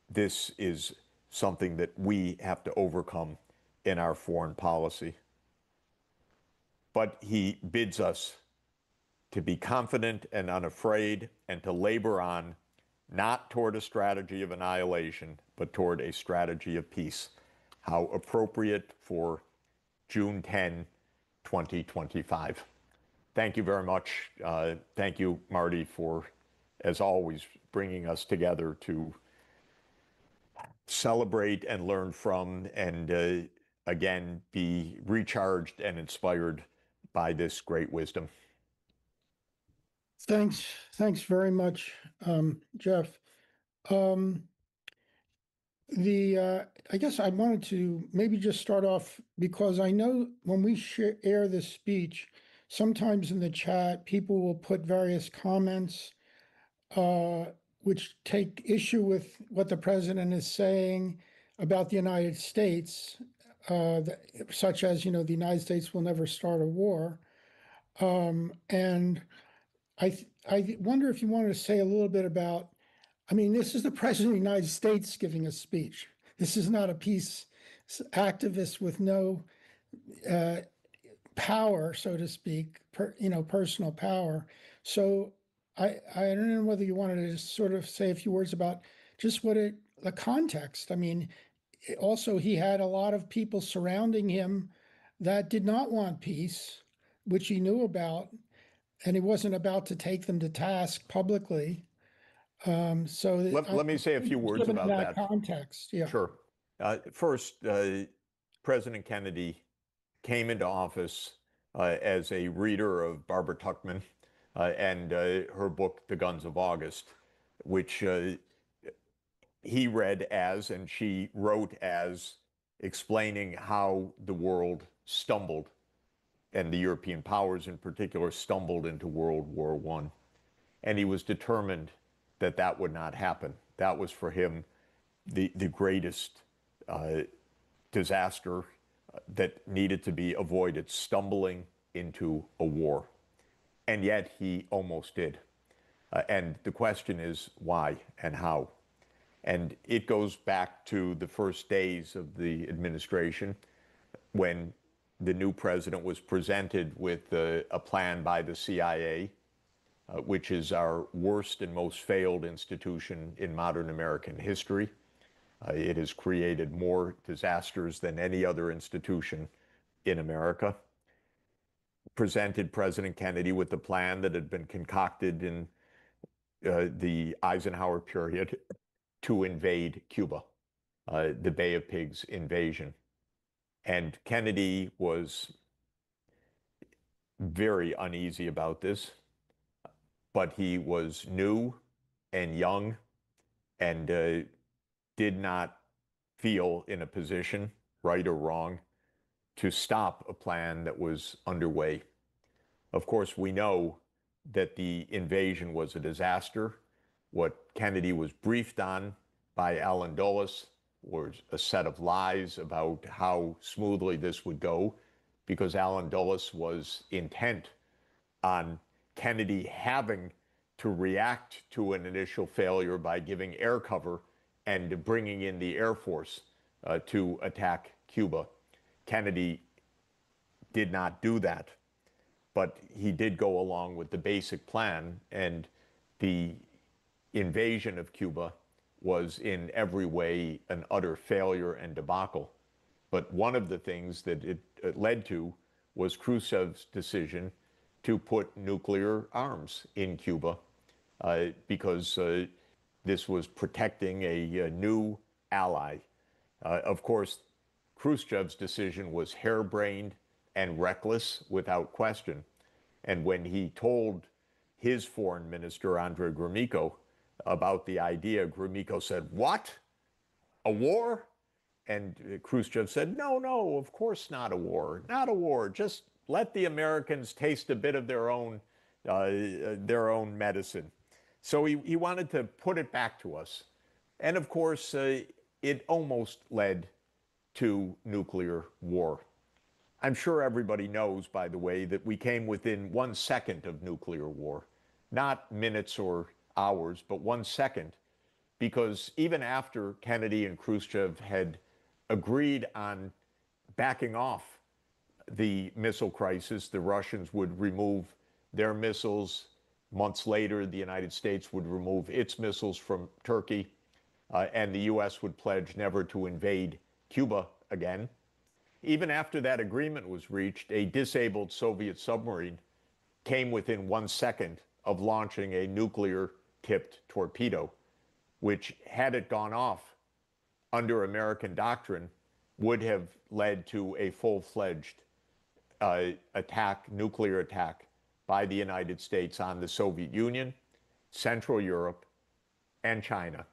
this is something that we have to overcome in our foreign policy. But he bids us to be confident and unafraid and to labor on, not toward a strategy of annihilation, but toward a strategy of peace. How appropriate for June 10, 2025. Thank you very much. Thank you, Marty, for, as always, bringing us together to celebrate and learn from, and again, be recharged and inspired by this great wisdom. Thanks very much, Jeff. I guess I wanted to maybe just start off, because I know when we air this speech, sometimes in the chat, people will put various comments which take issue with what the president is saying about the United States, such as, the United States will never start a war. And I wonder if you wanted to say a little bit about, this is the president of the United States giving a speech. This is not a peace activist with no power, so to speak, personal power. So I don't know whether you wanted to just sort of say a few words about just the context. Also, he had a lot of people surrounding him that did not want peace, which he knew about, and he wasn't about to take them to task publicly. So let me say a few words about that context. Yeah, sure. First, President Kennedy came into office as a reader of Barbara Tuchman and her book, The Guns of August, which he read as, and she wrote as, explaining how the world stumbled, and the European powers in particular stumbled into World War I. And he was determined that that would not happen. That was for him the greatest disaster that needed to be avoided, stumbling into a war. And yet he almost did. And the question is why and how? And it goes back to the first days of the administration, when the new president was presented with a plan by the CIA, which is our worst and most failed institution in modern American history. It has created more disasters than any other institution in America. Presented President Kennedy with the plan that had been concocted in the Eisenhower period to invade Cuba, the Bay of Pigs invasion. And Kennedy was very uneasy about this, but he was new and young and did not feel in a position, right or wrong, to stop a plan that was underway. Of course, we know that the invasion was a disaster. What Kennedy was briefed on by Allen Dulles was a set of lies about how smoothly this would go, because Allen Dulles was intent on Kennedy having to react to an initial failure by giving air cover and bringing in the Air Force to attack Cuba. Kennedy did not do that, but he did go along with the basic plan, and the invasion of Cuba was in every way an utter failure and debacle. But one of the things that it led to was Khrushchev's decision to put nuclear arms in Cuba, because this was protecting a new ally. Of course, Khrushchev's decision was harebrained and reckless without question. And when he told his foreign minister, Andrei Gromyko, about the idea, Gromyko said, "What? A war?" And Khrushchev said, no, of course not a war. Not a war. Just let the Americans taste a bit of their own medicine. So he wanted to put it back to us. And of course, it almost led to nuclear war. I'm sure everybody knows, by the way, that we came within 1 second of nuclear war. Not minutes or hours, but 1 second. Because even after Kennedy and Khrushchev had agreed on backing off the missile crisis, the Russians would remove their missiles. Months later, the United States would remove its missiles from Turkey, and the U.S. would pledge never to invade Cuba again. Even after that agreement was reached, a disabled Soviet submarine came within 1 second of launching a nuclear-tipped torpedo, which, had it gone off under American doctrine, would have led to a full-fledged nuclear attack by the United States on the Soviet Union, Central Europe, and China,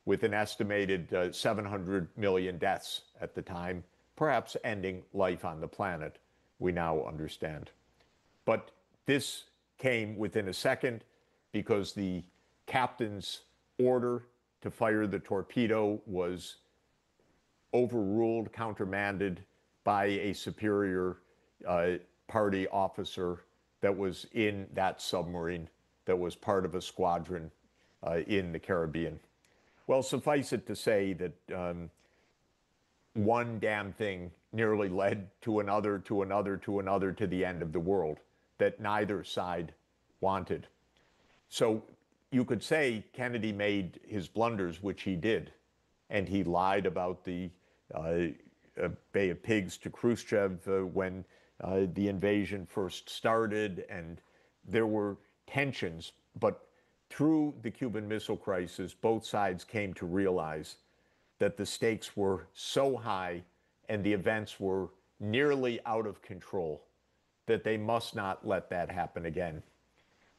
with an estimated 700 million deaths at the time, perhaps ending life on the planet, we now understand. But this came within a second because the captain's order to fire the torpedo was overruled, countermanded by a superior party officer that was in that submarine that was part of a squadron in the Caribbean. Well, suffice it to say that one damn thing nearly led to another, to another, to another, to the end of the world that neither side wanted. So you could say Kennedy made his blunders, which he did, and he lied about the Bay of Pigs to Khrushchev when the invasion first started, and there were tensions. But through the Cuban Missile Crisis, both sides came to realize that the stakes were so high and the events were nearly out of control that they must not let that happen again.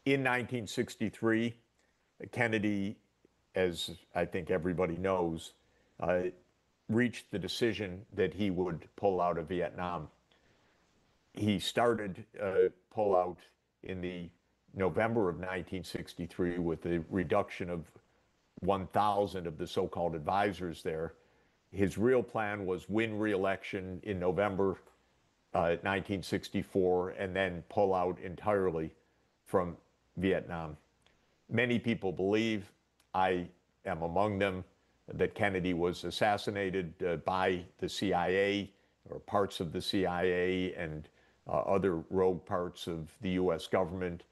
In 1963, Kennedy, as I think everybody knows, reached the decision that he would pull out of Vietnam. He started pullout in the November of 1963 with the reduction of 1,000 of the so-called advisors there. His real plan was win re-election in November 1964 and then pull out entirely from Vietnam. Many people believe, I am among them, that Kennedy was assassinated by the CIA or parts of the CIA and other rogue parts of the US government,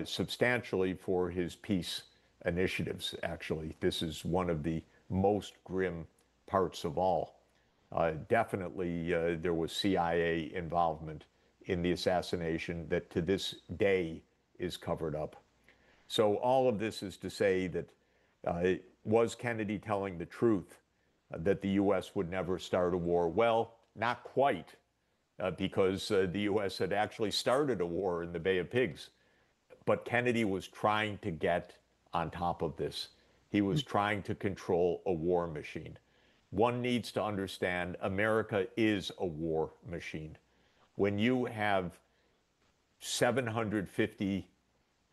substantially for his peace initiatives, actually. This is one of the most grim parts of all. Definitely there was CIA involvement in the assassination that to this day is covered up. So all of this is to say that was Kennedy telling the truth that the US would never start a war? Well, not quite, because the US had actually started a war in the Bay of Pigs. But Kennedy was trying to get on top of this. He was trying to control a war machine. One needs to understand America is a war machine. When you have 750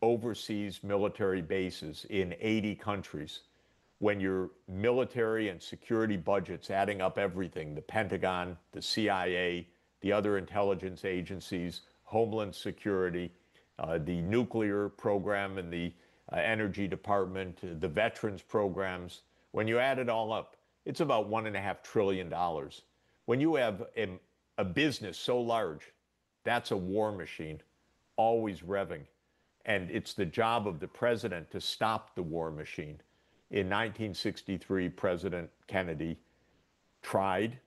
overseas military bases in 80 countries, when your military and security budgets adding up everything, the Pentagon, the CIA, the other intelligence agencies, Homeland Security, the nuclear program and the energy department, the veterans programs, when you add it all up, it's about $1.5 trillion. When you have a business so large, that's a war machine, always revving. And it's the job of the president to stop the war machine. In 1963, President Kennedy tried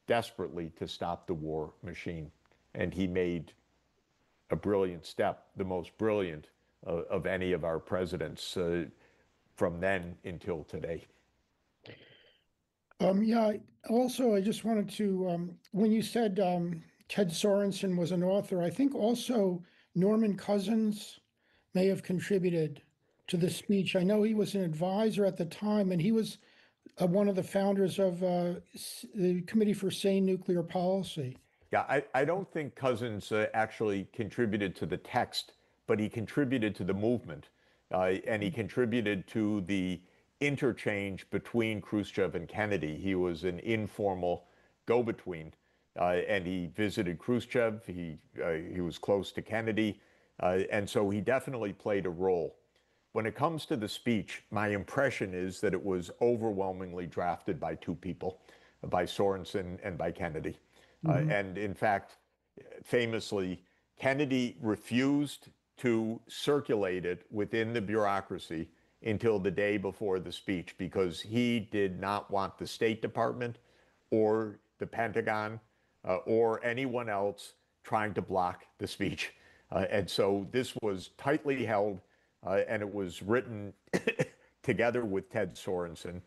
desperately to stop the war machine. And he made a brilliant step, the most brilliant of any of our presidents from then until today. Yeah, also, I just wanted to, when you said Ted Sorensen was an author, I think also Norman Cousins may have contributed to the speech. I know he was an advisor at the time, and he was one of the founders of the Committee for Sane Nuclear Policy. Yeah, I don't think Cousins actually contributed to the text, but he contributed to the movement, and he contributed to the interchange between Khrushchev and Kennedy. He was an informal go-between, and he visited Khrushchev. He was close to Kennedy, and so he definitely played a role. When it comes to the speech, my impression is that it was overwhelmingly drafted by two people, by Sorensen and by Kennedy. And in fact, famously, Kennedy refused to circulate it within the bureaucracy until the day before the speech because he did not want the State Department or the Pentagon or anyone else trying to block the speech. And so this was tightly held, and it was written together with Ted Sorensen.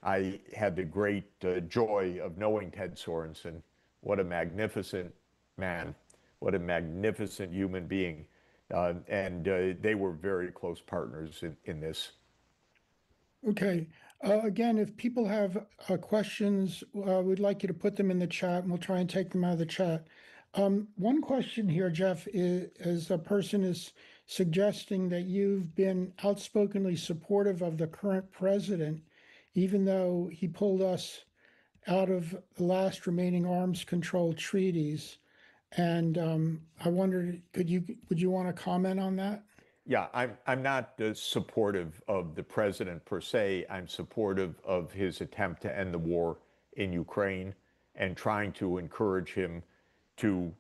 I had the great joy of knowing Ted Sorensen. What a magnificent man. What a magnificent human being. And they were very close partners in this. Okay. Again, if people have questions, we'd like you to put them in the chat, and we'll try and take them out of the chat. One question here, Jeff, is a person is suggesting that you've been outspokenly supportive of the current president, even though he pulled us out of the last remaining arms control treaties. And I wondered, would you want to comment on that? Yeah, I'm not supportive of the president per se. I'm supportive of his attempt to end the war in Ukraine and trying to encourage him to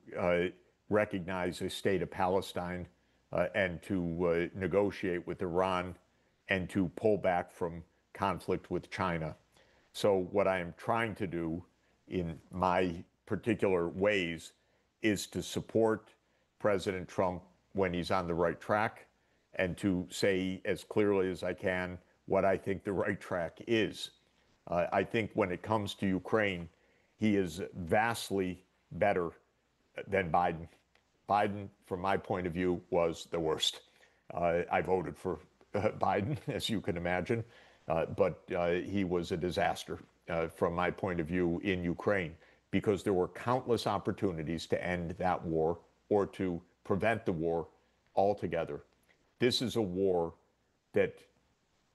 recognize a state of Palestine and to negotiate with Iran and to pull back from conflict with China. So what I am trying to do in my particular ways is to support President Trump when he's on the right track and to say as clearly as I can what I think the right track is. I think when it comes to Ukraine, he is vastly better than Biden. Biden, from my point of view, was the worst. I voted for Biden, as you can imagine, but he was a disaster from my point of view in Ukraine, because there were countless opportunities to end that war or to prevent the war altogether. This is a war that,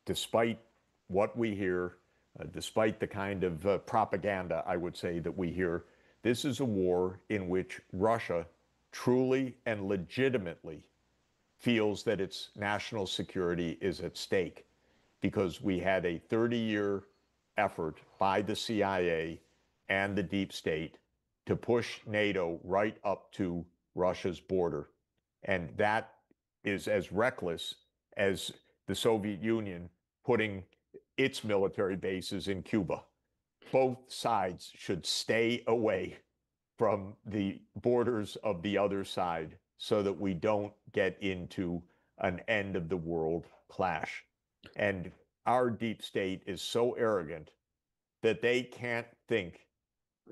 despite what we hear, despite the kind of propaganda, I would say, that we hear, this is a war in which Russia truly and legitimately feels that its national security is at stake, because we had a 30-year effort by the CIA and the deep state to push NATO right up to Russia's border. And that is as reckless as the Soviet Union putting its military bases in Cuba. Both sides should stay away from the borders of the other side so that we don't get into an end of the world clash. And our deep state is so arrogant that they can't think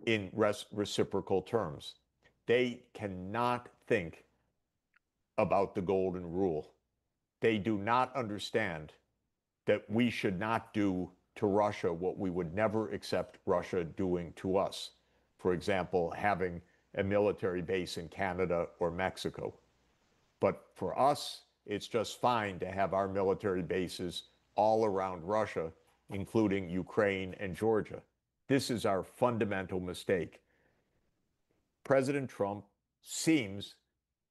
in reciprocal terms. They cannot think about the golden rule. They do not understand that we should not do to Russia what we would never accept Russia doing to us. For example, having a military base in Canada or Mexico. But for us, it's just fine to have our military bases all around Russia, including Ukraine and Georgia. This is our fundamental mistake. President Trump seems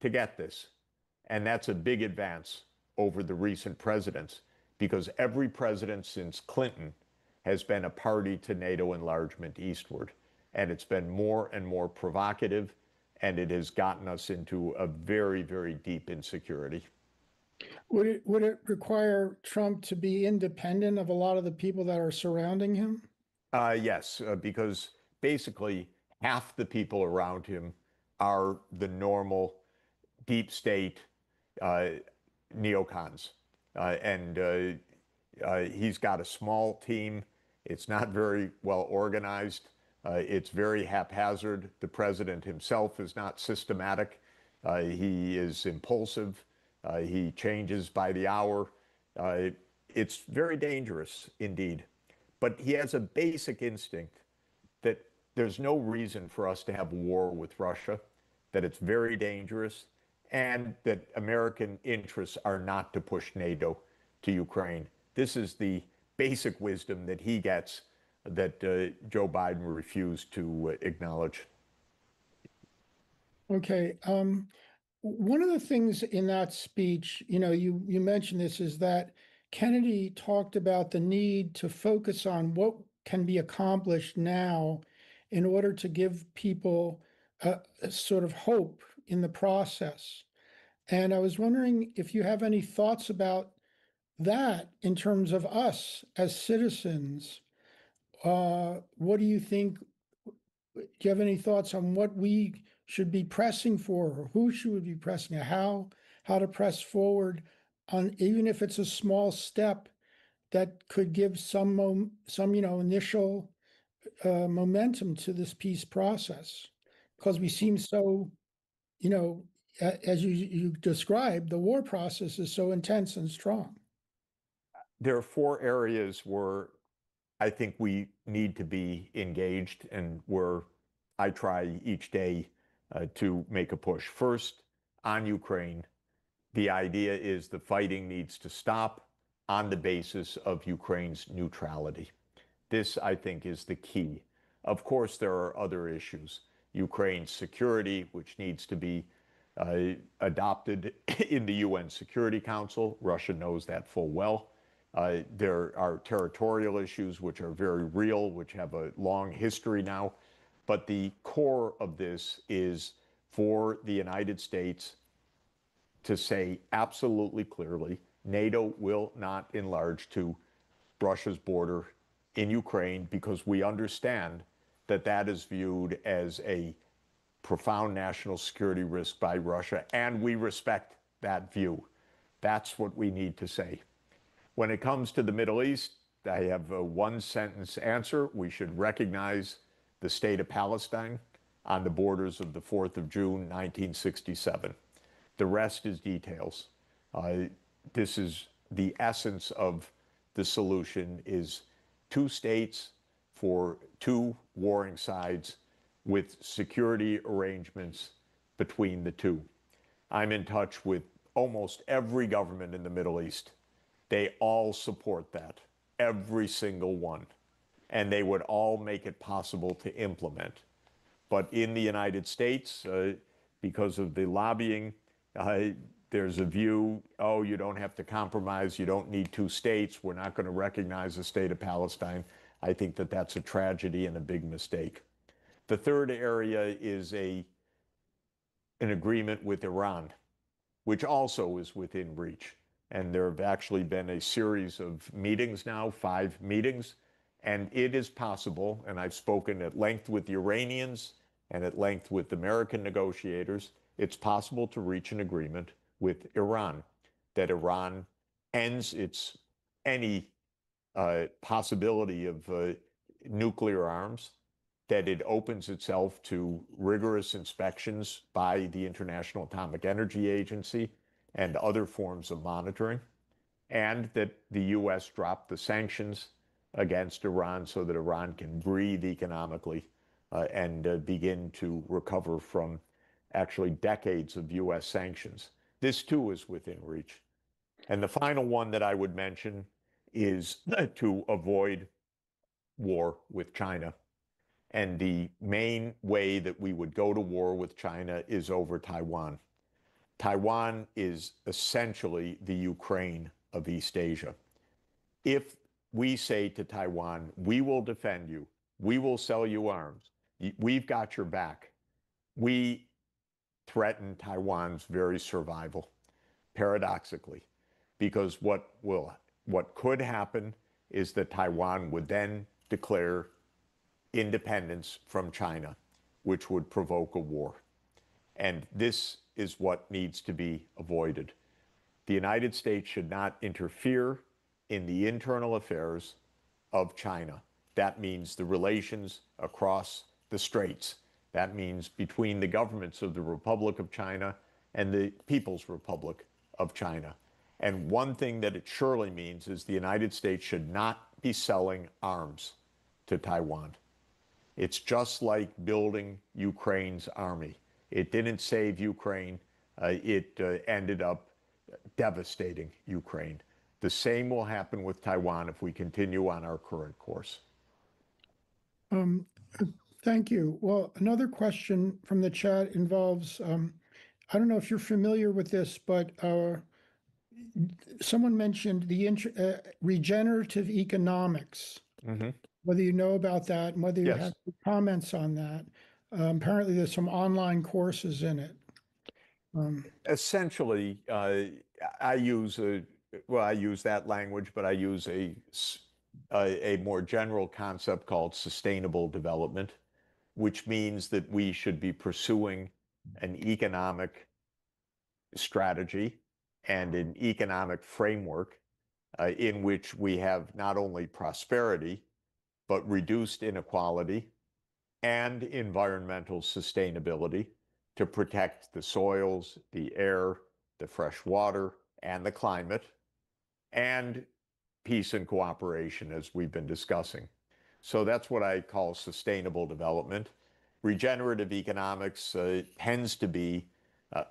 to get this, and that's a big advance over the recent presidents, because every president since Clinton has been a party to NATO enlargement eastward, and it's been more and more provocative, and it has gotten us into a very, very deep insecurity. Would it require Trump to be independent of a lot of the people that are surrounding him? Yes, because basically half the people around him are the normal deep state neocons. And he's got a small team. It's not very well organized. It's very haphazard. The president himself is not systematic. He is impulsive. He changes by the hour. It's very dangerous indeed. But he has a basic instinct that there's no reason for us to have war with Russia, that it's very dangerous, and that American interests are not to push NATO to Ukraine. This is the basic wisdom that he gets that Joe Biden refused to acknowledge. Okay. One of the things in that speech, you mentioned this, is that Kennedy talked about the need to focus on what can be accomplished now in order to give people a sort of hope in the process. And I was wondering if you have any thoughts about that in terms of us as citizens. What do you think? Do you have any thoughts on what we should be pressing for, or who should be pressing, how to press forward on, even if it's a small step that could give some initial momentum to this peace process, because we seem so, as you described, the war process is so intense and strong. There are 4 areas where I think we need to be engaged and where I try each day to make a push. First, on Ukraine, the idea is the fighting needs to stop on the basis of Ukraine's neutrality. This, I think, is the key. Of course, there are other issues. Ukraine's security, which needs to be adopted in the UN Security Council. Russia knows that full well. There are territorial issues which are very real, which have a long history now. But the core of this is for the United States to say absolutely clearly, NATO will not enlarge to Russia's border in Ukraine, because we understand that that is viewed as a profound national security risk by Russia, and we respect that view. That's what we need to say. When it comes to the Middle East, I have a one-sentence answer. We should recognize the state of Palestine on the borders of the 4th of June, 1967. The rest is details. This is the essence of the solution, is 2 states for 2 warring sides with security arrangements between the 2. I'm in touch with almost every government in the Middle East. They all support that, every single one. And they would all make it possible to implement. But in the United States, because of the lobbying, there's a view, oh, you don't have to compromise, you don't need 2 states, we're not going to recognize the state of Palestine. I think that that's a tragedy and a big mistake. The third area is an agreement with Iran, which also is within reach. And there have actually been a series of meetings now, 5 meetings, and it is possible, and I've spoken at length with the Iranians and at length with American negotiators, it's possible to reach an agreement with Iran, that Iran ends any possibility of nuclear arms, that it opens itself to rigorous inspections by the International Atomic Energy Agency and other forms of monitoring, and that the U.S. drop the sanctions against Iran so that Iran can breathe economically and begin to recover from actually decades of U.S. sanctions. This too is within reach. And the final one that I would mention is to avoid war with China. And the main way that we would go to war with China is over Taiwan. Taiwan is essentially the Ukraine of East Asia. If we say to Taiwan, we will defend you, we will sell you arms, we've got your back, we threaten Taiwan's very survival, paradoxically, because what could happen is that Taiwan would then declare independence from China, which would provoke a war. And this is what needs to be avoided. The United States should not interfere in the internal affairs of China. That means the relations across the straits. That means between the governments of the Republic of China and the People's Republic of China. And one thing that it surely means is the United States should not be selling arms to Taiwan. It's just like building Ukraine's army. It didn't save Ukraine. It ended up devastating Ukraine. The same will happen with Taiwan if we continue on our current course. Thank you. Well, another question from the chat involves, I don't know if you're familiar with this, but someone mentioned the regenerative economics. Mm-hmm. Whether you know about that and whether you have comments on that. Apparently there's some online courses in it. Essentially, I use that language, but I use a more general concept called sustainable development, which means that we should be pursuing an economic strategy and an economic framework in which we have not only prosperity, but reduced inequality and environmental sustainability to protect the soils, the air, the fresh water, and the climate, and peace and cooperation, as we've been discussing. So that's what I call sustainable development. Regenerative economics tends to be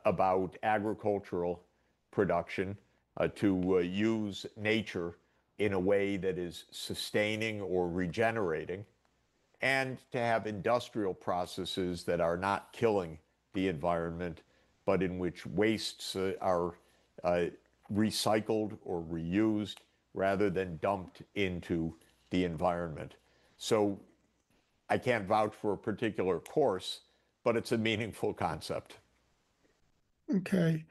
about agricultural production to use nature in a way that is sustaining or regenerating, and to have industrial processes that are not killing the environment, but in which wastes are recycled or reused rather than dumped into the environment. So I can't vouch for a particular course, but it's a meaningful concept. Okay.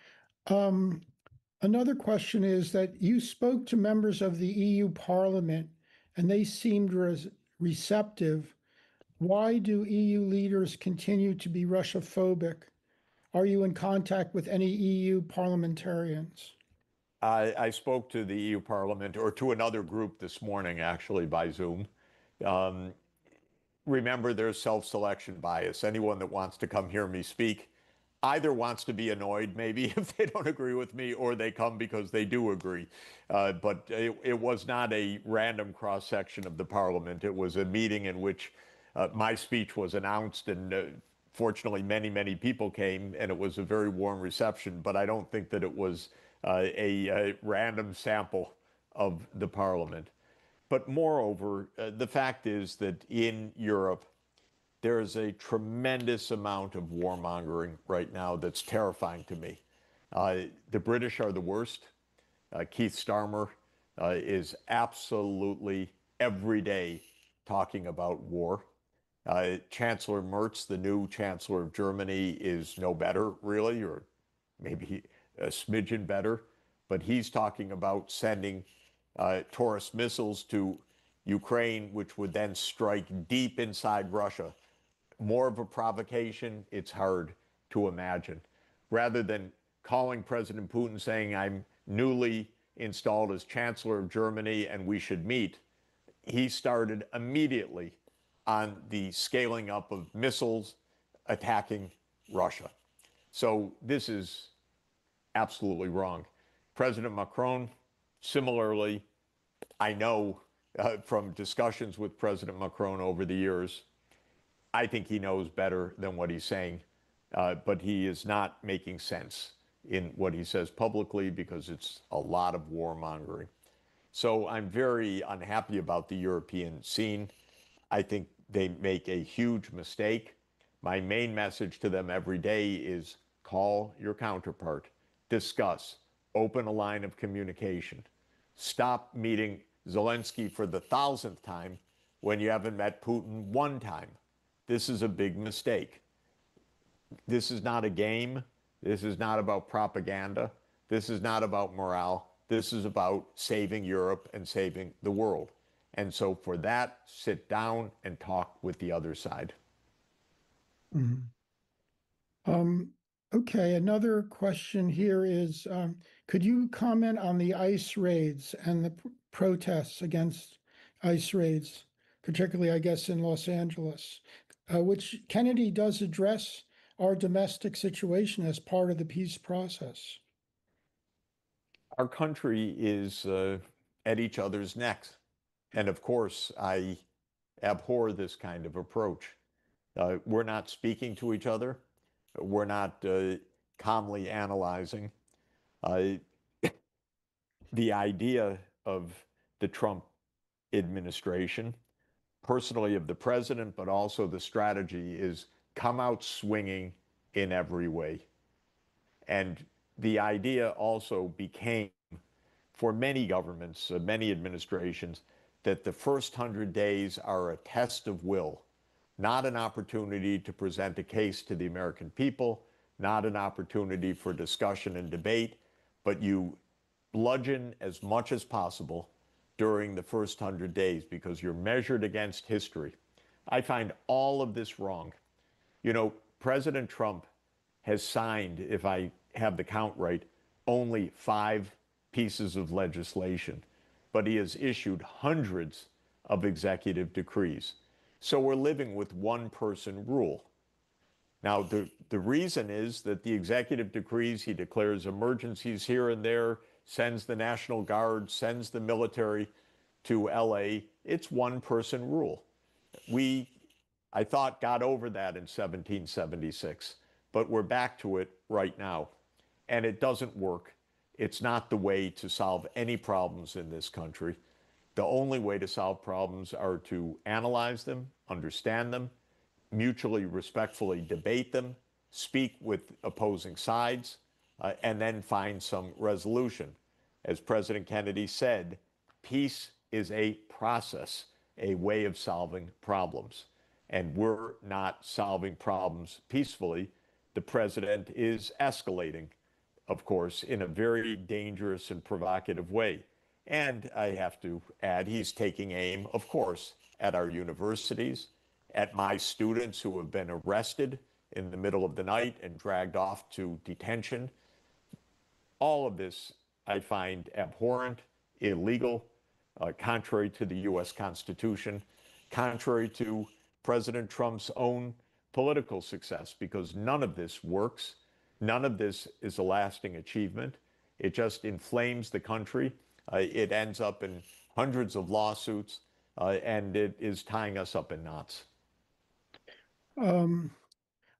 Another question is that you spoke to members of the EU Parliament and they seemed receptive. Why do EU leaders continue to be Russia-phobic? Are you in contact with any EU parliamentarians? I spoke to the EU Parliament, or to another group this morning, actually, by Zoom. Remember, there's self-selection bias. Anyone that wants to come hear me speak either wants to be annoyed, maybe, if they don't agree with me, or they come because they do agree. But it was not a random cross-section of the Parliament. It was a meeting in which my speech was announced, and fortunately, many, many people came, and it was a very warm reception. But I don't think that it was a random sample of the Parliament. But moreover, the fact is that in Europe, there is a tremendous amount of warmongering right now that's terrifying to me. The British are the worst. Keith Starmer is absolutely every day talking about war. Chancellor Merz, the new Chancellor of Germany, is no better, really, or maybe a smidgen better, but he's talking about sending Taurus missiles to Ukraine, which would then strike deep inside Russia. More of a provocation, it's hard to imagine. Rather than calling President Putin saying, I'm newly installed as Chancellor of Germany and we should meet, he started immediately on the scaling up of missiles attacking Russia. So this is absolutely wrong. President Macron, similarly, I know from discussions with President Macron over the years, I think he knows better than what he's saying, but he is not making sense in what he says publicly because it's a lot of warmongering. So I'm very unhappy about the European scene. I think they make a huge mistake. My main message to them every day is call your counterpart, discuss, open a line of communication. Stop meeting Zelensky for the 1,000th time when you haven't met Putin one time. This is a big mistake. This is not a game. This is not about propaganda. This is not about morale. This is about saving Europe and saving the world. And so for that, sit down and talk with the other side. Mm-hmm. Okay, another question here is, could you comment on the ICE raids and the protests against ICE raids, particularly, I guess, in Los Angeles, which Kennedy does address our domestic situation as part of the peace process? Our country is at each other's necks. And of course, I abhor this kind of approach. We're not speaking to each other. We're not calmly analyzing. The idea of the Trump administration, personally of the president, but also the strategy, is come out swinging in every way. And the idea also became, for many governments, many administrations, that the first 100 days are a test of will, not an opportunity to present a case to the American people, not an opportunity for discussion and debate, but you bludgeon as much as possible during the first 100 days because you're measured against history. I find all of this wrong. You know, President Trump has signed, if I have the count right, only 5 pieces of legislation, but he has issued hundreds of executive decrees. So we're living with one-person rule. Now, the reason is that the executive decrees, he declares emergencies here and there, sends the National Guard, sends the military to LA. It's one-person rule. We, I thought, got over that in 1776, but we're back to it right now. And it doesn't work. It's not the way to solve any problems in this country. The only way to solve problems are to analyze them, understand them, mutually respectfully debate them, speak with opposing sides, and then find some resolution. As President Kennedy said, peace is a process, a way of solving problems. And we're not solving problems peacefully. The president is escalating, of course, in a very dangerous and provocative way. And I have to add, he's taking aim, of course, at our universities, at my students who have been arrested in the middle of the night and dragged off to detention. All of this I find abhorrent, illegal, contrary to the US Constitution, contrary to President Trump's own political success, because none of this works. None of this is a lasting achievement. It just inflames the country. It ends up in hundreds of lawsuits, and it is tying us up in knots.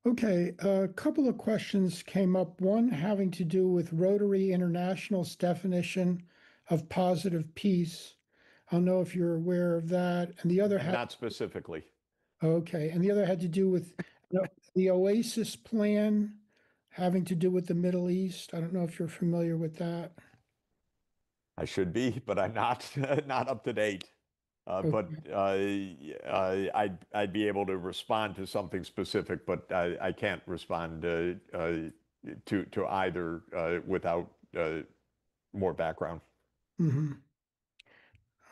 Okay, a couple of questions came up. One having to do with Rotary International's definition of positive peace. I don't know if you're aware of that. And the other Not specifically. Okay, and the other had to do with the OASIS plan having to do with the Middle East. I don't know if you're familiar with that. I should be, but I'm not not up to date. But I'd be able to respond to something specific, but I can't respond to either without more background. Mm-hmm.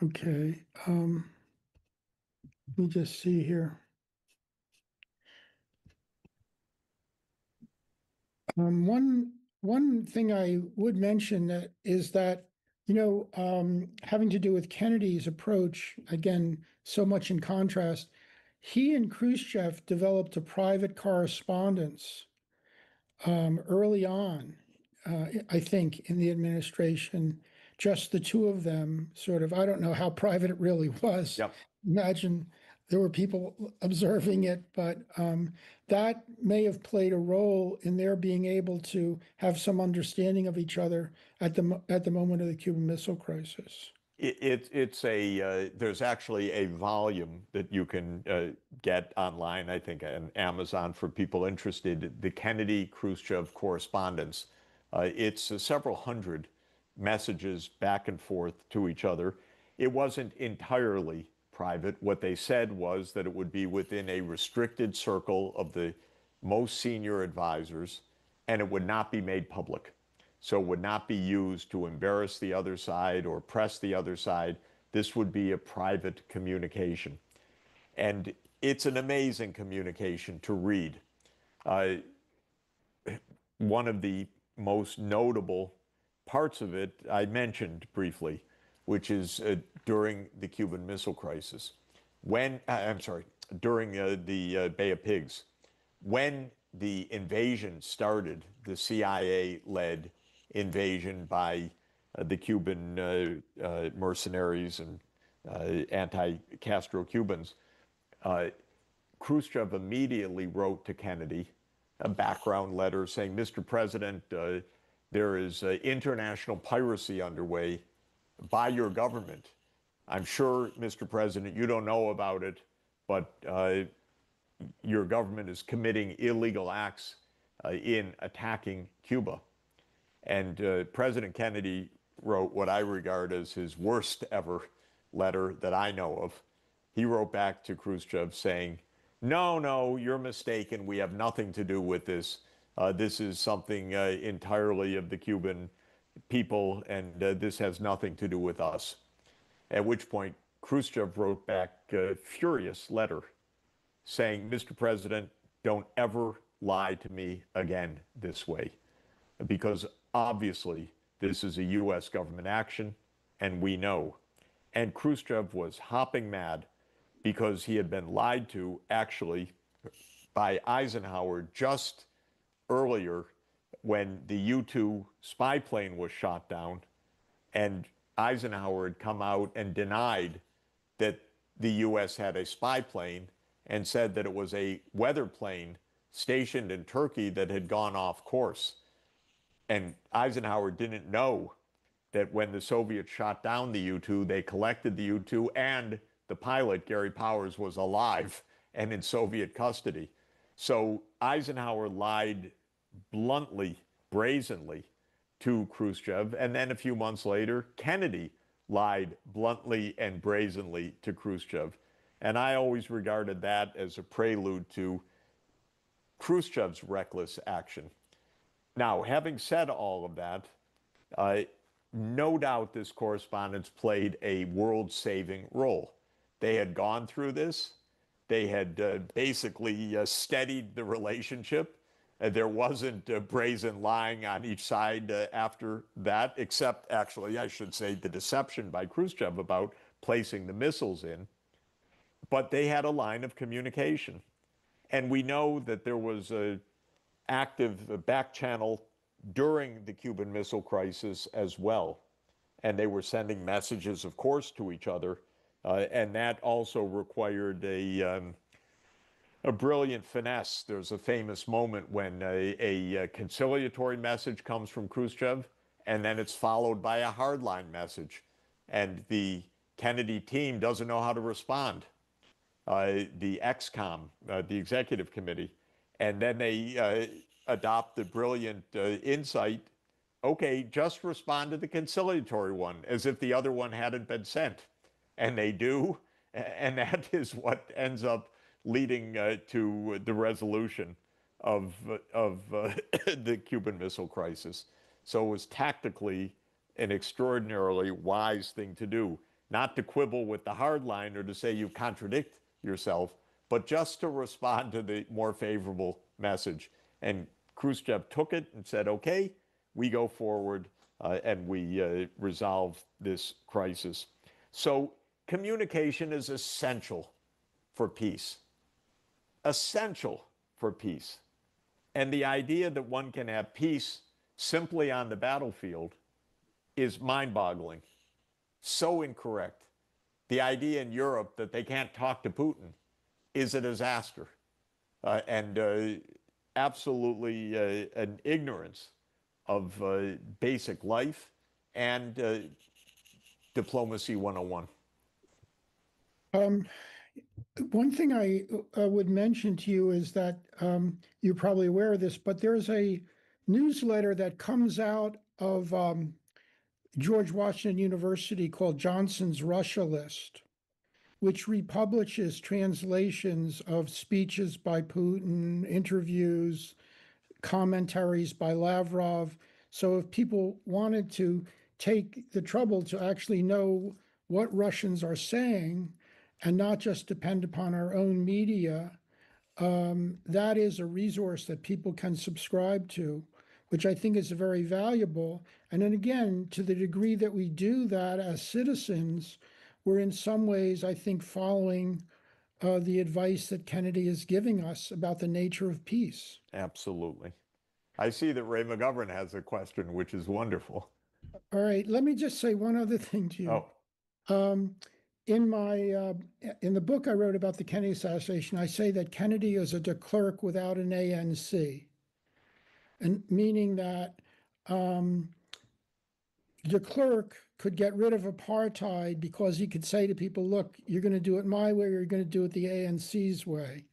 Okay. Let me just see here. One thing I would mention is that, having to do with Kennedy's approach, again, so much in contrast, he and Khrushchev developed a private correspondence early on, I think, in the administration, just the two of them sort of, I don't know how private it really was. Yep. Imagine there were people observing it, but that may have played a role in their being able to have some understanding of each other at the moment of the Cuban Missile Crisis. There's actually a volume that you can get online, I think, on Amazon for people interested, the Kennedy-Khrushchev correspondence. It's several hundred messages back and forth to each other. It wasn't entirely private. What they said was that it would be within a restricted circle of the most senior advisors, and it would not be made public. So it would not be used to embarrass the other side or press the other side. This would be a private communication. And it's an amazing communication to read. One of the most notable parts of it I mentioned briefly, which is during the Cuban Missile Crisis. During the Bay of Pigs. When the invasion started, the CIA-led invasion by the Cuban mercenaries and anti-Castro Cubans, Khrushchev immediately wrote to Kennedy a background letter saying, Mr. President, there is international piracy underway by your government. I'm sure, Mr. President, you don't know about it, but your government is committing illegal acts in attacking Cuba. And President Kennedy wrote what I regard as his worst ever letter that I know of. He wrote back to Khrushchev saying, no, you're mistaken. We have nothing to do with this. This is something entirely of the Cuban people, and this has nothing to do with us. At which point, Khrushchev wrote back a furious letter saying, Mr. President, don't ever lie to me again this way? Because obviously this is a US government action, and we know. And Khrushchev was hopping mad because he had been lied to, actually, by Eisenhower just earlier when the U-2 spy plane was shot down, and Eisenhower had come out and denied that the US had a spy plane and said that it was a weather plane stationed in Turkey that had gone off course. And Eisenhower didn't know that when the Soviets shot down the U-2, they collected the U-2, and the pilot, Gary Powers, was alive and in Soviet custody. So Eisenhower lied bluntly, brazenly to Khrushchev. And then a few months later, Kennedy lied bluntly and brazenly to Khrushchev. And I always regarded that as a prelude to Khrushchev's reckless action. Now, having said all of that, no doubt this correspondence played a world-saving role. They had gone through this. They had basically steadied the relationship. There wasn't brazen lying on each side after that, except, actually, I should say, the deception by Khrushchev about placing the missiles in. But they had a line of communication. And we know that there was an active back channel during the Cuban Missile Crisis as well. And they were sending messages, of course, to each other. And that also required a brilliant finesse. There's a famous moment when a conciliatory message comes from Khrushchev, and then it's followed by a hardline message. And the Kennedy team doesn't know how to respond. The ExComm, the executive committee, and then they adopt the brilliant insight, okay, just respond to the conciliatory one, as if the other one hadn't been sent. And they do, and that is what ends up leading to the resolution of the Cuban Missile Crisis. So it was tactically an extraordinarily wise thing to do, not to quibble with the hard line or to say you contradict yourself, but just to respond to the more favorable message. And Khrushchev took it and said, okay, we go forward and we resolve this crisis. So communication is essential for peace. Essential for peace. And the idea that one can have peace simply on the battlefield is mind-boggling. So incorrect. The idea in Europe that they can't talk to Putin is a disaster and absolutely an ignorance of basic life and diplomacy 101. One thing I would mention to you is that you're probably aware of this, but there's a newsletter that comes out of George Washington University called Johnson's Russia List, which republishes translations of speeches by Putin, interviews, commentaries by Lavrov. So if people wanted to take the trouble to actually know what Russians are saying and not just depend upon our own media, that is a resource that people can subscribe to, which I think is very valuable. And then again, to the degree that we do that as citizens, we're in some ways, I think, following the advice that Kennedy is giving us about the nature of peace. Absolutely. I see that Ray McGovern has a question, which is wonderful. All right, let me just say one other thing to you. Oh. In the book I wrote about the Kennedy assassination, I say that Kennedy is a de Klerk without an ANC, and meaning that de Klerk could get rid of apartheid because he could say to people, look, you're going to do it my way, or you're going to do it the ANC's way.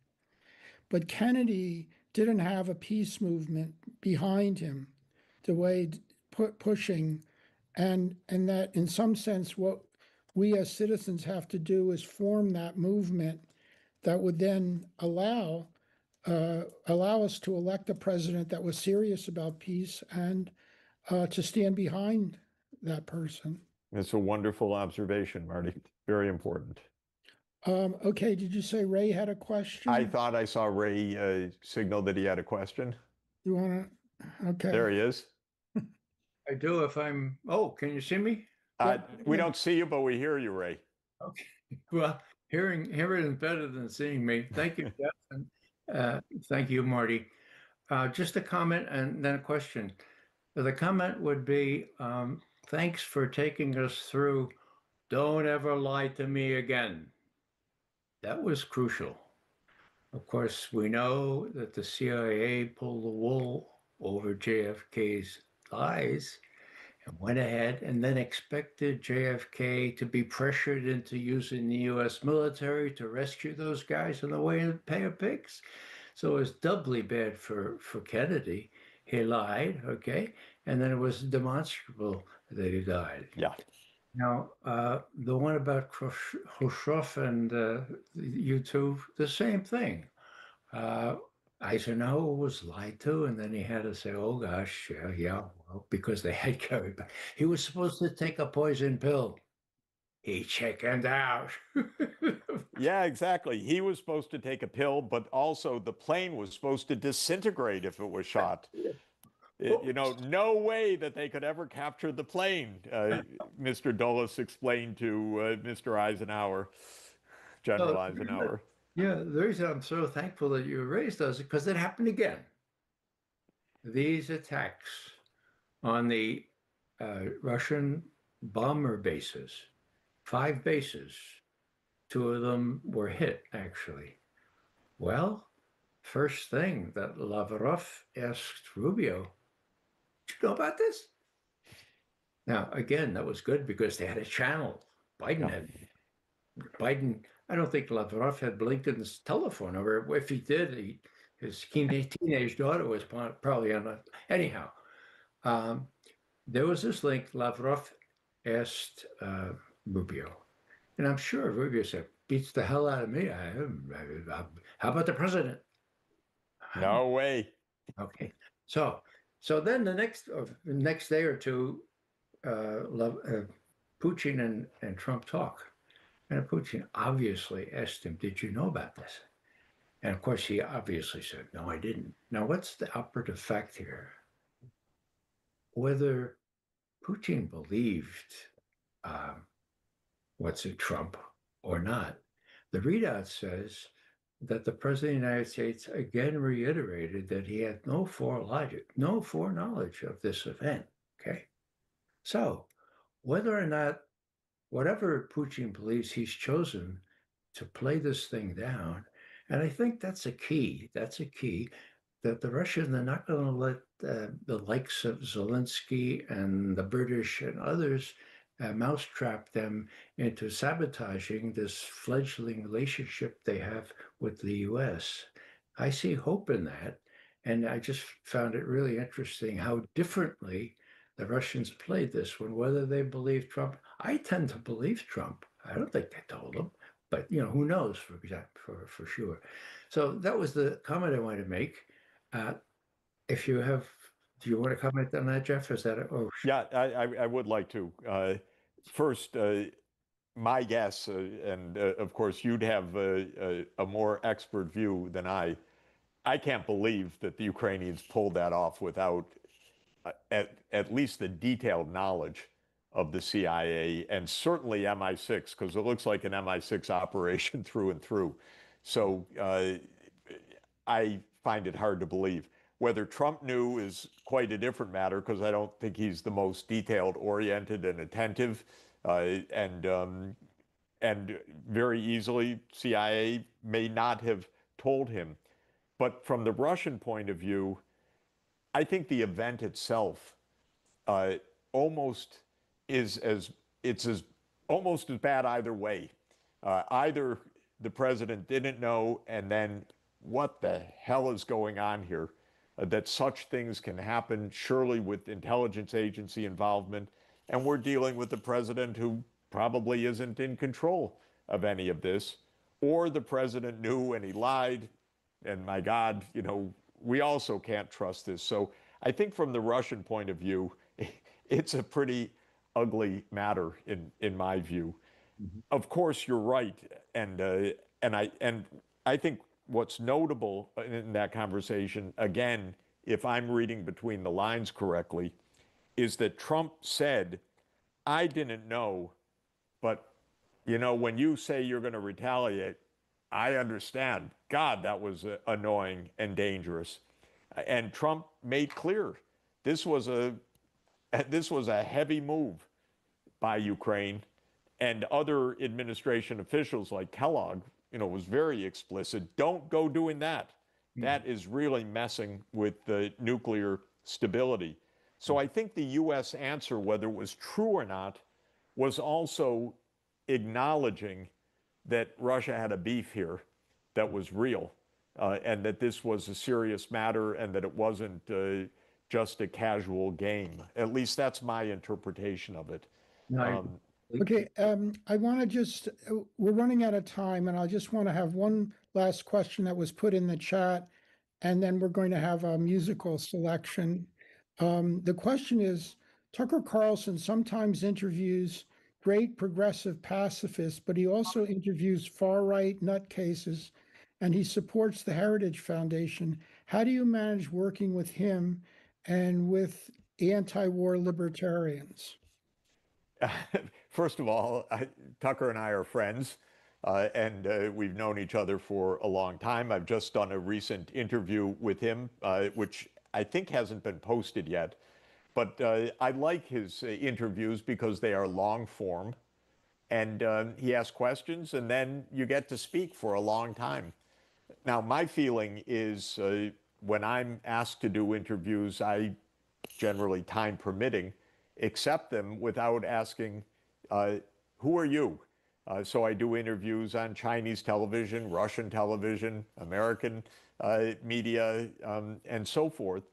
But Kennedy didn't have a peace movement behind him the way pushing, and that in some sense what we as citizens have to do is form that movement that would then allow us to elect a president that was serious about peace and to stand behind that person. That's a wonderful observation, Marty. Very important. Okay, did you say Ray had a question? I thought I saw Ray signal that he had a question. You want to? Okay. There he is. I do if I'm, oh, can you see me? We don't see you, but we hear you, Ray. Okay. Well, hearing is better than seeing me. Thank you, Jeff. And thank you, Marty. Just a comment and then a question. The comment would be, thanks for taking us through Don't Ever Lie to Me Again. That was crucial. Of course, we know that the CIA pulled the wool over JFK's lies and went ahead and then expected JFK to be pressured into using the US military to rescue those guys on the way to pay of pigs. So it was doubly bad for Kennedy. He lied, okay? And then it was demonstrable that he died. Yeah. Now, the one about Khrushchev and U2, the same thing. Eisenhower was lied to, and then he had to say, oh gosh, yeah, well, because they had carried back. He was supposed to take a poison pill. He chickened out. Yeah, exactly. He was supposed to take a pill, but also the plane was supposed to disintegrate if it was shot. You know, no way that they could ever capture the plane, Mr. Dulles explained to Mr. Eisenhower, General Eisenhower. Yeah, the reason I'm so thankful that you raised those is because it happened again. These attacks on the Russian bomber bases, 5 bases, 2 of them were hit, actually. Well, first thing that Lavrov asked Rubio, did you know about this? Now, again, that was good because they had a channel. Biden, I don't think Lavrov had Blinken's telephone number. If he did, his teenage daughter was probably on it. Anyhow, there was this link. Lavrov asked Rubio, and I'm sure Rubio said, beats the hell out of me. How about the president? No way. Okay. So then the next day or two, Putin and Trump talk. And Putin obviously asked him, did you know about this? And of course, he obviously said, no, I didn't. Now, what's the operative fact here? Whether Putin believed Trump or not, the readout says that the President of the United States again reiterated that he had no foreknowledge of this event, okay? So whether or not, whatever Putin believes, he's chosen to play this thing down. And I think that's a key. That's a key that the Russians are not going to let the likes of Zelensky and the British and others mousetrap them into sabotaging this fledgling relationship they have with the U.S. I see hope in that. And I just found it really interesting how differently the Russians played this one, whether they believe Trump. I tend to believe Trump. I don't think they told him, but who knows for sure. So that was the comment I wanted to make. If you have, do you want to comment on that, Jeff? Is that Yeah, I would like to. First, my guess, and of course you'd have a more expert view than I can't believe that the Ukrainians pulled that off without at least the detailed knowledge of the CIA and certainly MI6, because it looks like an MI6 operation through and through. So I find it hard to believe. Whether Trump knew is quite a different matter, because I don't think he's the most detailed oriented and attentive, and very easily CIA may not have told him. But from the Russian point of view, I think the event itself almost is almost as bad either way. Either the president didn't know, and then what the hell is going on here? That such things can happen, surely with intelligence agency involvement, and we're dealing with the president who probably isn't in control of any of this, or the president knew and he lied, and my God, we also can't trust this. So I think from the Russian point of view, it's a pretty ugly matter in my view. of course, you're right, and I think what's notable in that conversation, again, if I'm reading between the lines correctly, is that Trump said, "I didn't know, but when you say you're going to retaliate, I understand. God, that was annoying and dangerous." And Trump made clear this was a heavy move by Ukraine, and other administration officials like Kellogg, was very explicit. Don't go doing that. That is really messing with the nuclear stability. So I think the U.S. answer, whether it was true or not, was also acknowledging that Russia had a beef here that was real, and that this was a serious matter, and that it wasn't just a casual game. At least that's my interpretation of it. Okay, I want to just, we're running out of time, and I just want to have one last question that was put in the chat, and then we're going to have a musical selection. The question is, Tucker Carlson sometimes interviews great progressive pacifists, but he also interviews far-right nutcases, and he supports the Heritage Foundation. How do you manage working with him and with anti-war libertarians? First of all, Tucker and I are friends, and we've known each other for a long time. I've just done a recent interview with him, which I think hasn't been posted yet. But I like his interviews because they are long form, and he asks questions, and then you get to speak for a long time. Now, my feeling is when I'm asked to do interviews, I generally, time permitting, accept them without asking, who are you? So I do interviews on Chinese television, Russian television, American media, and so forth,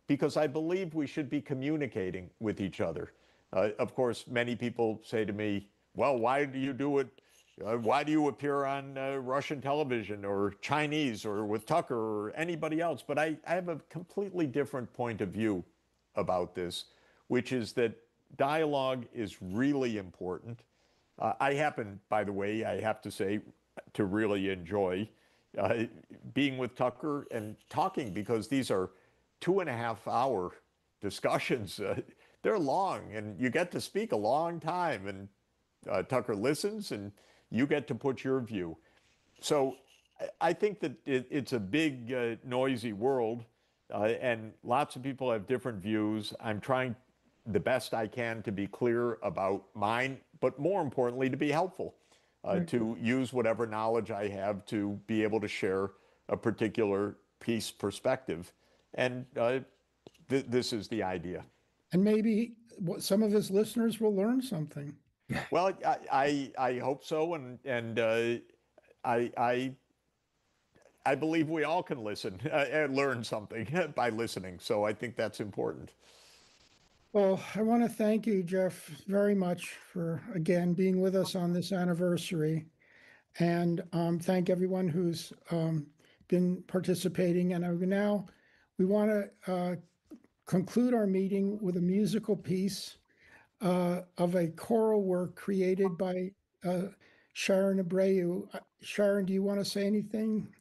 because I believe we should be communicating with each other. Of course, many people say to me, well, why do you do it? Why do you appear on Russian television or Chinese or with Tucker or anybody else? But I have a completely different point of view about this, which is that dialogue is really important. I happen, by the way, I have to say, to really enjoy being with Tucker and talking, because these are 2.5-hour discussions. They're long, and you get to speak a long time, and Tucker listens, and you get to put your view. So I think that it's a big, noisy world, and lots of people have different views. I'm trying the best I can to be clear about mine, but more importantly, to be helpful, to use whatever knowledge I have to be able to share a particular piece perspective. And this is the idea. And maybe some of his listeners will learn something. Well, I hope so, and I believe we all can listen and learn something by listening. So I think that's important. Well, I want to thank you, Jeff, very much for, again, being with us on this anniversary, and thank everyone who's been participating. And now we want to conclude our meeting with a musical piece of a choral work created by Sharon Abreu. Sharon, do you want to say anything?